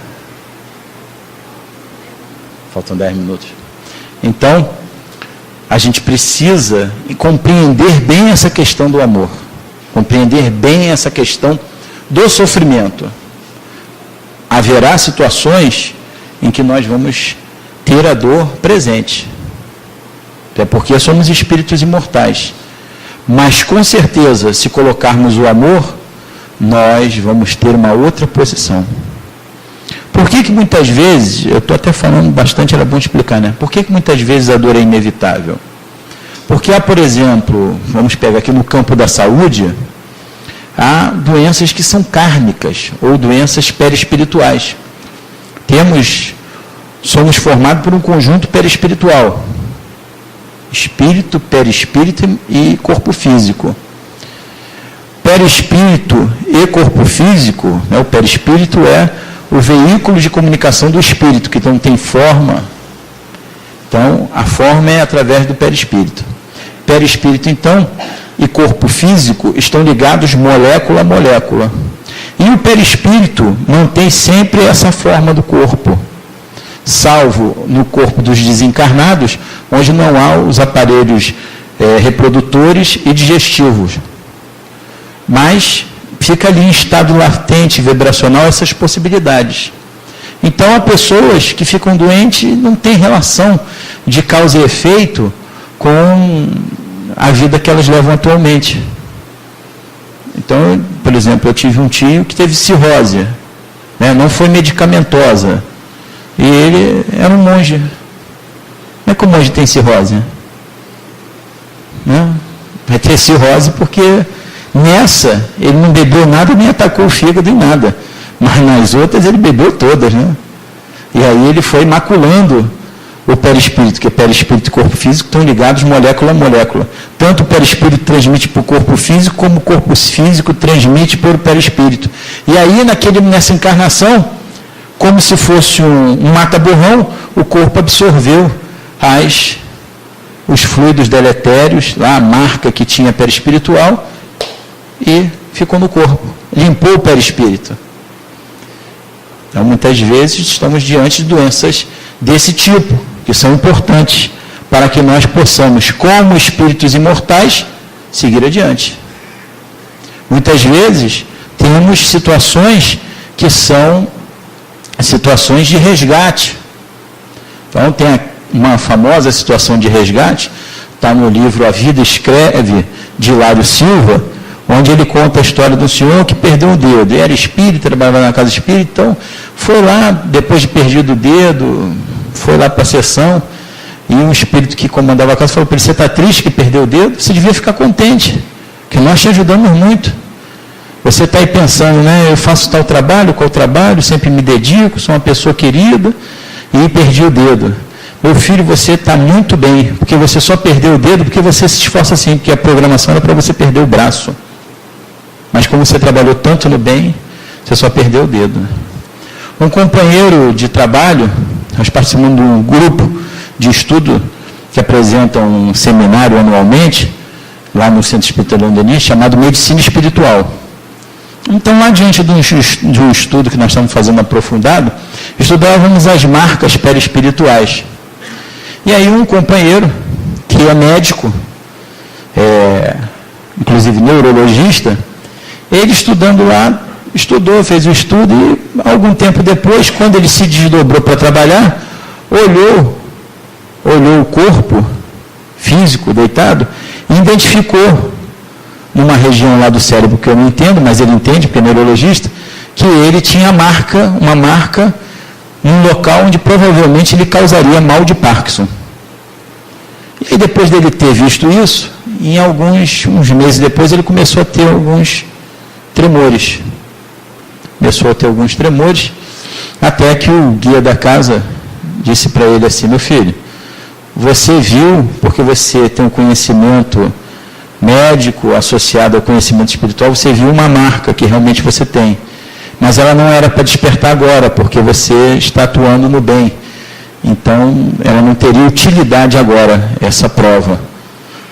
Faltam 10 minutos. Então, a gente precisa compreender bem essa questão do amor. Compreender bem essa questão do sofrimento. Haverá situações em que nós vamos ter a dor presente. Até porque somos espíritos imortais. Mas, com certeza, se colocarmos o amor, nós vamos ter uma outra posição. Por que muitas vezes, eu estou até falando bastante, era bom explicar, né? Por que muitas vezes a dor é inevitável? Porque há, por exemplo, vamos pegar aqui no campo da saúde, há doenças que são kármicas, ou doenças perispirituais. Somos formados por um conjunto perispiritual. Espírito, perispírito e corpo físico. Perispírito e corpo físico, né, o perispírito é o veículo de comunicação do espírito, que não tem forma. Então, a forma é através do perispírito. Perispírito, então, e corpo físico estão ligados molécula a molécula. E o perispírito mantém sempre essa forma do corpo, salvo no corpo dos desencarnados, onde não há os aparelhos reprodutores e digestivos. Mas fica ali em estado latente, vibracional, essas possibilidades. Então, há pessoas que ficam doentes e não tem relação de causa e efeito com a vida que elas levam atualmente. Então, por exemplo, eu tive um tio que teve cirrose, né? Não foi medicamentosa, e ele era um monge. Como é que o monge tem cirrose? Né? Vai ter cirrose porque nessa ele não bebeu nada, nem atacou o fígado em nada, mas nas outras ele bebeu todas, né? E aí ele foi maculando o perispírito, que é perispírito e corpo físico estão ligados molécula a molécula. Tanto o perispírito transmite para o corpo físico, como o corpo físico transmite para o perispírito. E aí, nessa encarnação, como se fosse um mata-borrão, o corpo absorveu os fluidos deletérios, lá, a marca que tinha perispiritual, e ficou no corpo. Limpou o perispírito. Então, muitas vezes, estamos diante de doenças desse tipo, que são importantes para que nós possamos, como espíritos imortais, seguir adiante. Muitas vezes, temos situações que são situações de resgate. Então, tem uma famosa situação de resgate, está no livro A Vida Escreve, de Hilário Silva, onde ele conta a história do senhor que perdeu o dedo. Ele era espírita, trabalhava na casa espírita, então foi lá, depois de perdido o dedo, foi lá para a sessão, e um espírito que comandava a casa falou para ele: você está triste que perdeu o dedo? Você devia ficar contente, que nós te ajudamos muito. Você está aí pensando, né? Eu faço tal trabalho, qual trabalho, sempre me dedico, sou uma pessoa querida, e perdi o dedo. Meu filho, você está muito bem, porque você só perdeu o dedo porque você se esforça assim, porque a programação era para você perder o braço. Mas como você trabalhou tanto no bem, você só perdeu o dedo. Um companheiro de trabalho, nós participamos de um grupo de estudo que apresenta um seminário anualmente, lá no Centro Espírita Leão Denis, chamado Medicina Espiritual. Então, lá diante de um estudo que nós estamos fazendo aprofundado, estudávamos as marcas perispirituais. E aí um companheiro, que é médico, inclusive neurologista, ele estudando lá, fez o estudo e algum tempo depois, quando ele se desdobrou para trabalhar, olhou o corpo físico deitado e identificou numa região lá do cérebro que eu não entendo, mas ele entende, porque é neurologista, que ele tinha uma marca num local onde provavelmente ele causaria mal de Parkinson. E aí, depois dele ter visto isso, uns meses depois, ele começou a ter alguns tremores. Até que o guia da casa disse para ele assim: meu filho, você viu, porque você tem um conhecimento médico associado ao conhecimento espiritual, você viu uma marca que realmente você tem. Mas ela não era para despertar agora, porque você está atuando no bem. Então, ela não teria utilidade agora, essa prova.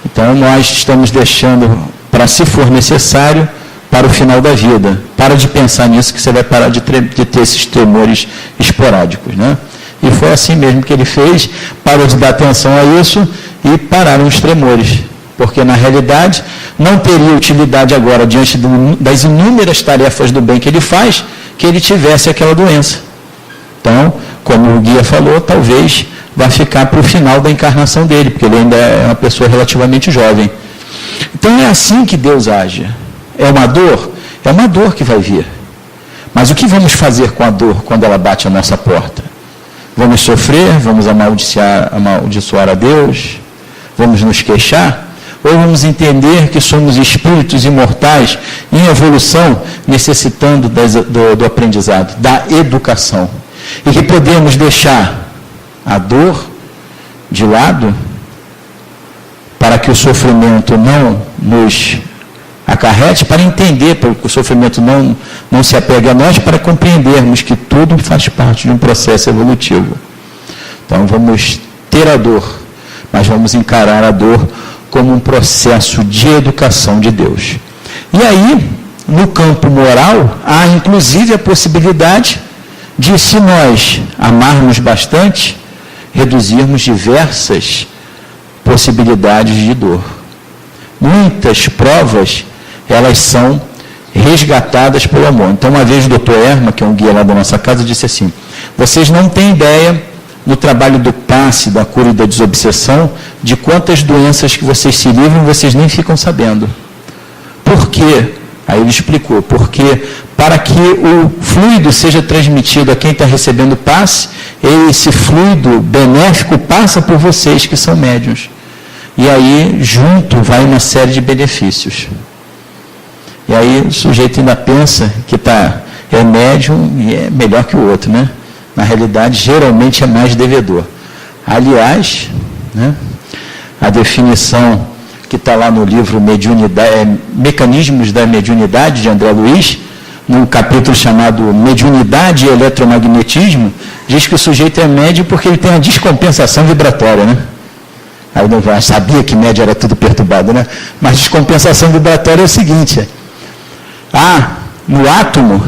Então, nós estamos deixando, para se for necessário, para o final da vida. Para de pensar nisso que você vai parar de ter esses tremores esporádicos, né? E foi assim mesmo que ele fez, parou de dar atenção a isso e pararam os tremores. Porque, na realidade, não teria utilidade agora, diante das inúmeras tarefas do bem que ele faz, que ele tivesse aquela doença. Então, como o guia falou, talvez vá ficar para o final da encarnação dele, porque ele ainda é uma pessoa relativamente jovem. Então, é assim que Deus age. É uma dor? É uma dor que vai vir. Mas o que vamos fazer com a dor quando ela bate à nossa porta? Vamos sofrer? Vamos amaldiçoar a Deus? Vamos nos queixar? Ou vamos entender que somos espíritos imortais em evolução, necessitando do aprendizado, da educação? E que podemos deixar a dor de lado para que o sofrimento não nos acarrete, para entender, para que o sofrimento não se apegue a nós, para compreendermos que tudo faz parte de um processo evolutivo. Então vamos ter a dor, mas vamos encarar a dor como um processo de educação de Deus. E aí, no campo moral, há inclusive a possibilidade de, se nós amarmos bastante, reduzirmos diversas possibilidades de dor. Muitas provas, elas são resgatadas pelo amor. Então, uma vez o Dr. Erma, que é um guia lá da nossa casa, disse assim: vocês não têm ideia, no trabalho do passe, da cura e da desobsessão, de quantas doenças que vocês se livram, vocês nem ficam sabendo. Por quê? Aí ele explicou: porque para que o fluido seja transmitido a quem está recebendo o passe, esse fluido benéfico passa por vocês que são médiuns. E aí, junto, vai uma série de benefícios. E aí o sujeito ainda pensa que é médium e é melhor que o outro, né? Na realidade, geralmente é mais devedor. Aliás, né, a definição que está lá no livro Mecanismos da Mediunidade, de André Luiz, num capítulo chamado Mediunidade e Eletromagnetismo, diz que o sujeito é médium porque ele tem uma descompensação vibratória, né? Aí não sabia que médio era tudo perturbado, né? Mas descompensação vibratória é o seguinte: no átomo,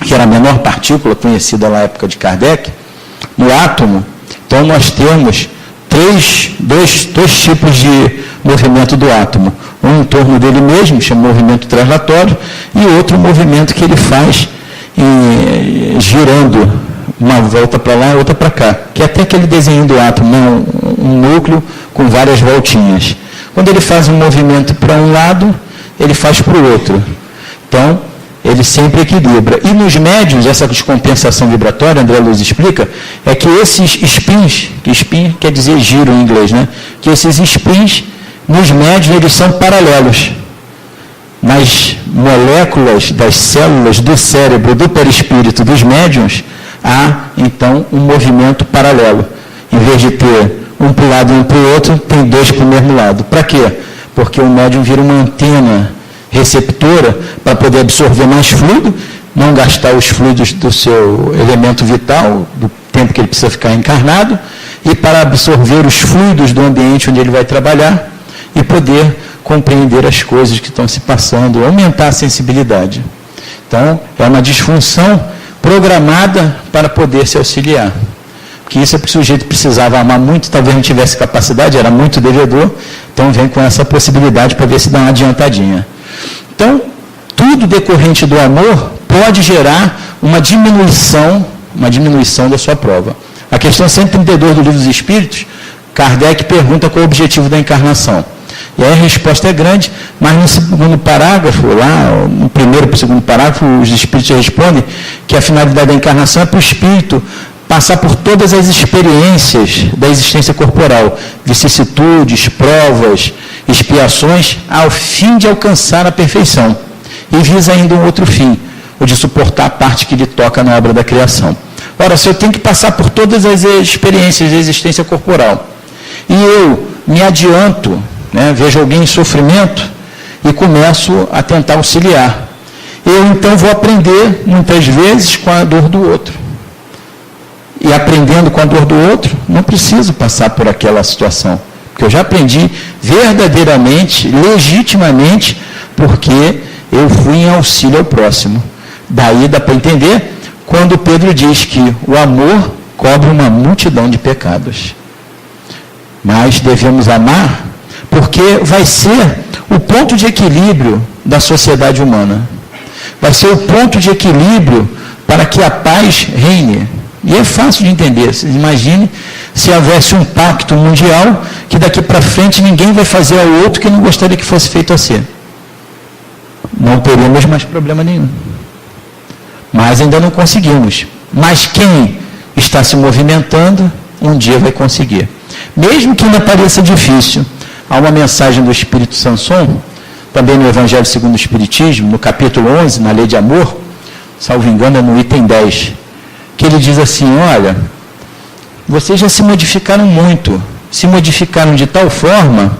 que era a menor partícula conhecida na época de Kardec, no átomo, então nós temos dois tipos de movimento do átomo. Um em torno dele mesmo, chama movimento translatório, e outro movimento que ele faz girando uma volta para lá e outra para cá, que é até aquele desenho do átomo, né? Um núcleo com várias voltinhas. Quando ele faz um movimento para um lado, ele faz para o outro. Então, ele sempre equilibra. E nos médiuns, essa descompensação vibratória, André Luiz explica, é que esses spins, que spin quer dizer giro em inglês, né? Que esses spins, nos médiuns, eles são paralelos. Nas moléculas das células do cérebro, do perispírito dos médiuns, há, então, um movimento paralelo. Em vez de ter um para o lado e um para o outro, tem dois para o mesmo lado. Para quê? Porque o médium vira uma antena receptora para poder absorver mais fluido, não gastar os fluidos do seu elemento vital, do tempo que ele precisa ficar encarnado, e para absorver os fluidos do ambiente onde ele vai trabalhar e poder compreender as coisas que estão se passando, aumentar a sensibilidade. Então, é uma disfunção programada para poder se auxiliar. Porque isso é porque o sujeito precisava amar muito, talvez não tivesse capacidade, era muito devedor, então vem com essa possibilidade para ver se dá uma adiantadinha. Então, tudo decorrente do amor pode gerar uma diminuição da sua prova. A questão 132 do Livro dos Espíritos, Kardec pergunta qual é o objetivo da encarnação. E aí a resposta é grande, mas no segundo parágrafo, lá, no primeiro para o segundo parágrafo, os espíritos respondem que a finalidade da encarnação é para o espírito passar por todas as experiências da existência corporal, vicissitudes, provas, expiações, ao fim de alcançar a perfeição. E visa ainda um outro fim, o de suportar a parte que lhe toca na obra da criação. Ora, se eu tenho que passar por todas as experiências da existência corporal, e eu me adianto, né, vejo alguém em sofrimento e começo a tentar auxiliar, eu então vou aprender, muitas vezes, com a dor do outro. E aprendendo com a dor do outro, não preciso passar por aquela situação. Porque eu já aprendi verdadeiramente, legitimamente, porque eu fui em auxílio ao próximo. Daí dá para entender quando Pedro diz que o amor cobre uma multidão de pecados. Mas devemos amar porque vai ser o ponto de equilíbrio da sociedade humana. Vai ser o ponto de equilíbrio para que a paz reine. E é fácil de entender. Vocês imaginem se houvesse um pacto mundial que daqui para frente ninguém vai fazer ao outro que não gostaria que fosse feito a si. Não teríamos mais problema nenhum. Mas ainda não conseguimos. Mas quem está se movimentando, um dia vai conseguir. Mesmo que ainda pareça difícil. Há uma mensagem do Espírito Sanson, também no Evangelho segundo o Espiritismo, no capítulo 11, na Lei de Amor, salvo engano é no item 10, que ele diz assim, olha, vocês já se modificaram muito, se modificaram de tal forma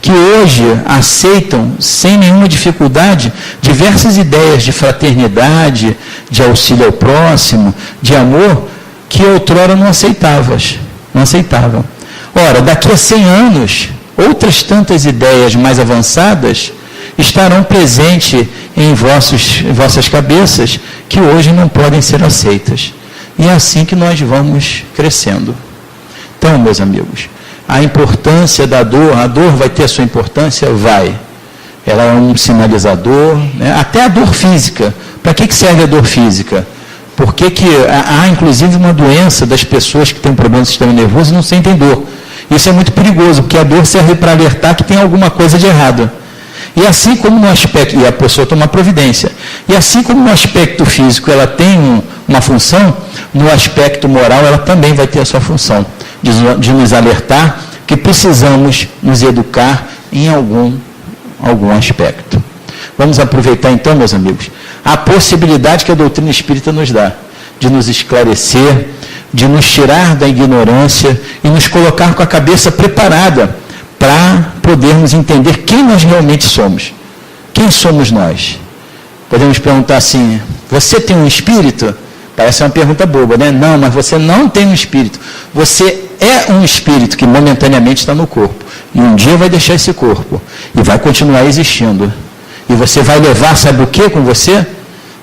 que hoje aceitam, sem nenhuma dificuldade, diversas ideias de fraternidade, de auxílio ao próximo, de amor, que outrora não aceitavam. Ora, daqui a 100 anos, outras tantas ideias mais avançadas estarão presentes em vossas cabeças que hoje não podem ser aceitas. E é assim que nós vamos crescendo. Então, meus amigos, a importância da dor, a dor vai ter a sua importância? Vai. Ela é um sinalizador, né? Até a dor física. Para que serve a dor física? Porque há, inclusive, uma doença das pessoas que têm um problema no sistema nervoso e não sentem dor. Isso é muito perigoso, porque a dor serve para alertar que tem alguma coisa de errado. E assim como no aspecto, e a pessoa toma providência, e assim como no aspecto físico ela tem uma função, no aspecto moral ela também vai ter a sua função, de nos alertar que precisamos nos educar em algum aspecto. Vamos aproveitar então, meus amigos, a possibilidade que a doutrina espírita nos dá, de nos esclarecer, de nos tirar da ignorância e nos colocar com a cabeça preparada para podermos entender quem nós realmente somos. Quem somos nós? Podemos perguntar assim, você tem um espírito? Parece uma pergunta boba, né? Não, mas você não tem um espírito. Você é um espírito que momentaneamente está no corpo. E um dia vai deixar esse corpo. E vai continuar existindo. E você vai levar, sabe o que com você?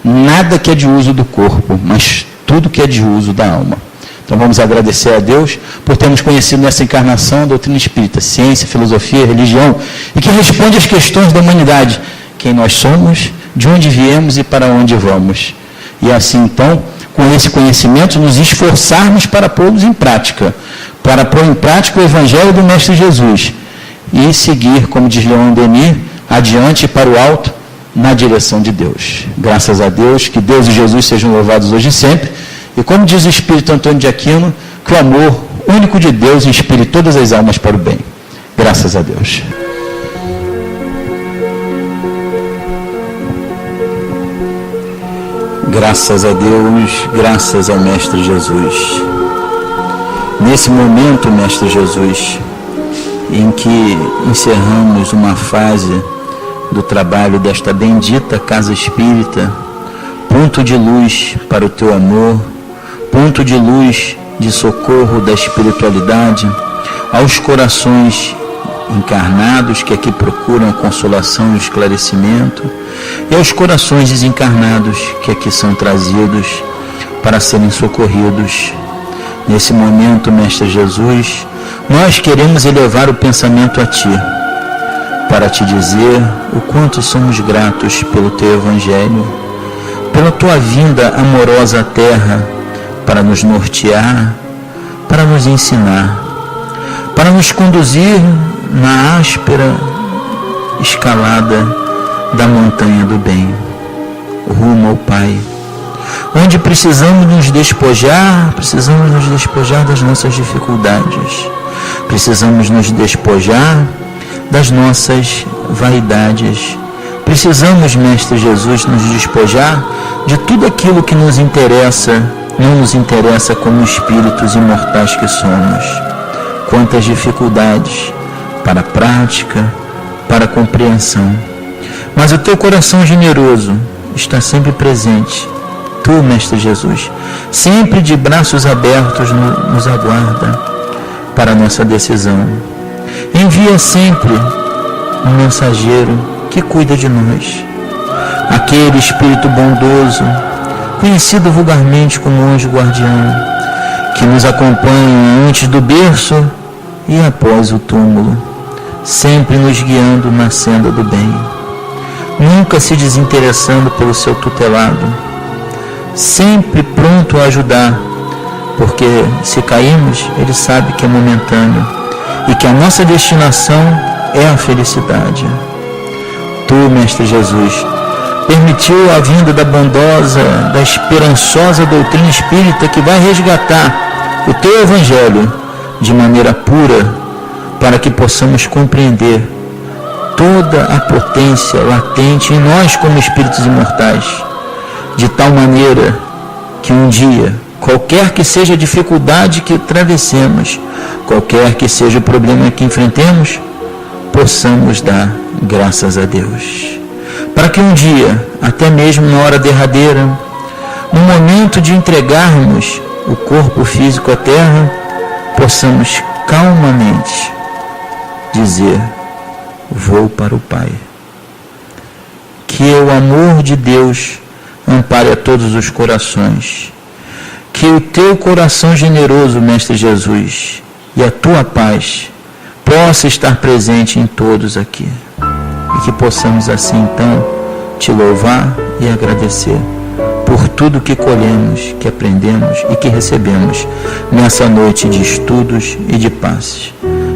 Nada que é de uso do corpo, mas tudo que é de uso da alma. Então vamos agradecer a Deus por termos conhecido nessa encarnação a doutrina espírita, ciência, filosofia, religião, e que responde às questões da humanidade. Quem nós somos, de onde viemos e para onde vamos. E assim então, com esse conhecimento, nos esforçarmos para pô-los em prática, para pôr em prática o Evangelho do Mestre Jesus e seguir, como diz Leon Denis, adiante para o alto, na direção de Deus. Graças a Deus, que Deus e Jesus sejam louvados hoje e sempre. E como diz o Espírito Antônio de Aquino, que o amor único de Deus inspire todas as almas para o bem. Graças a Deus. Graças a Deus, graças ao Mestre Jesus. Nesse momento, Mestre Jesus, em que encerramos uma fase do trabalho desta bendita Casa Espírita, ponto de luz para o teu amor, ponto de luz de socorro da espiritualidade, aos corações encarnados que aqui procuram consolação e esclarecimento, e aos corações desencarnados que aqui são trazidos para serem socorridos. Nesse momento, Mestre Jesus, nós queremos elevar o pensamento a Ti, para Te dizer o quanto somos gratos pelo Teu Evangelho, pela Tua vinda amorosa à Terra, para nos nortear, para nos ensinar, para nos conduzir na áspera escalada da montanha do bem, rumo ao Pai, onde precisamos nos despojar das nossas dificuldades, precisamos nos despojar das nossas vaidades, precisamos, Mestre Jesus, nos despojar de tudo aquilo que nos interessa, não nos interessa como espíritos imortais que somos. Quantas dificuldades para a prática, para a compreensão. Mas o teu coração generoso está sempre presente. Tu, Mestre Jesus, sempre de braços abertos nos aguarda para a nossa decisão. envia sempre um mensageiro que cuida de nós. Aquele Espírito bondoso, conhecido vulgarmente como anjo guardião, que nos acompanha antes do berço e após o túmulo, sempre nos guiando na senda do bem, nunca se desinteressando pelo seu tutelado, sempre pronto a ajudar, porque se caímos, ele sabe que é momentâneo e que a nossa destinação é a felicidade. Tu, Mestre Jesus, permitiu a vinda da bondosa, da esperançosa doutrina espírita que vai resgatar o teu Evangelho de maneira pura, para que possamos compreender toda a potência latente em nós como espíritos imortais, de tal maneira que um dia, qualquer que seja a dificuldade que atravessemos, qualquer que seja o problema que enfrentemos, possamos dar graças a Deus. Para que um dia, até mesmo na hora derradeira, no momento de entregarmos o corpo físico à terra, possamos calmamente dizer: vou para o Pai. Que o amor de Deus ampare a todos os corações. Que o teu coração generoso, Mestre Jesus, e a tua paz possa estar presente em todos aqui. E que possamos assim então te louvar e agradecer por tudo que colhemos, que aprendemos e que recebemos nessa noite de estudos e de paz.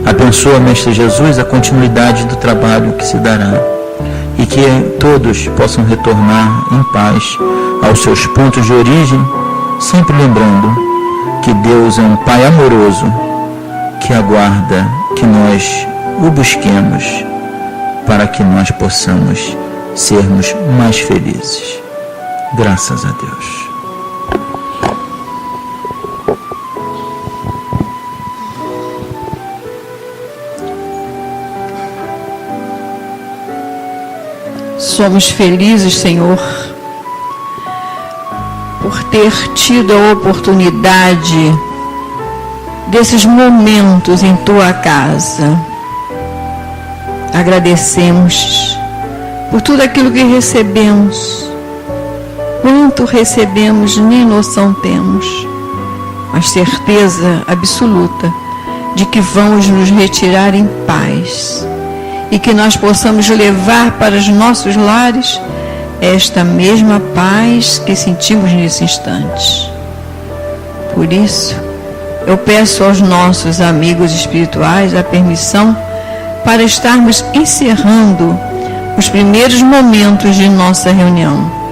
Abençoa, Mestre Jesus, a continuidade do trabalho que se dará e que todos possam retornar em paz aos seus pontos de origem, sempre lembrando que Deus é um Pai amoroso que aguarda que nós o busquemos para que nós possamos sermos mais felizes. Graças a Deus. Somos felizes, Senhor, por ter tido a oportunidade desses momentos em Tua casa. Agradecemos por tudo aquilo que recebemos. Quanto recebemos, nem noção temos, mas certeza absoluta de que vamos nos retirar em paz e que nós possamos levar para os nossos lares esta mesma paz que sentimos nesse instante. Por isso, eu peço aos nossos amigos espirituais a permissão para estarmos encerrando os primeiros momentos de nossa reunião.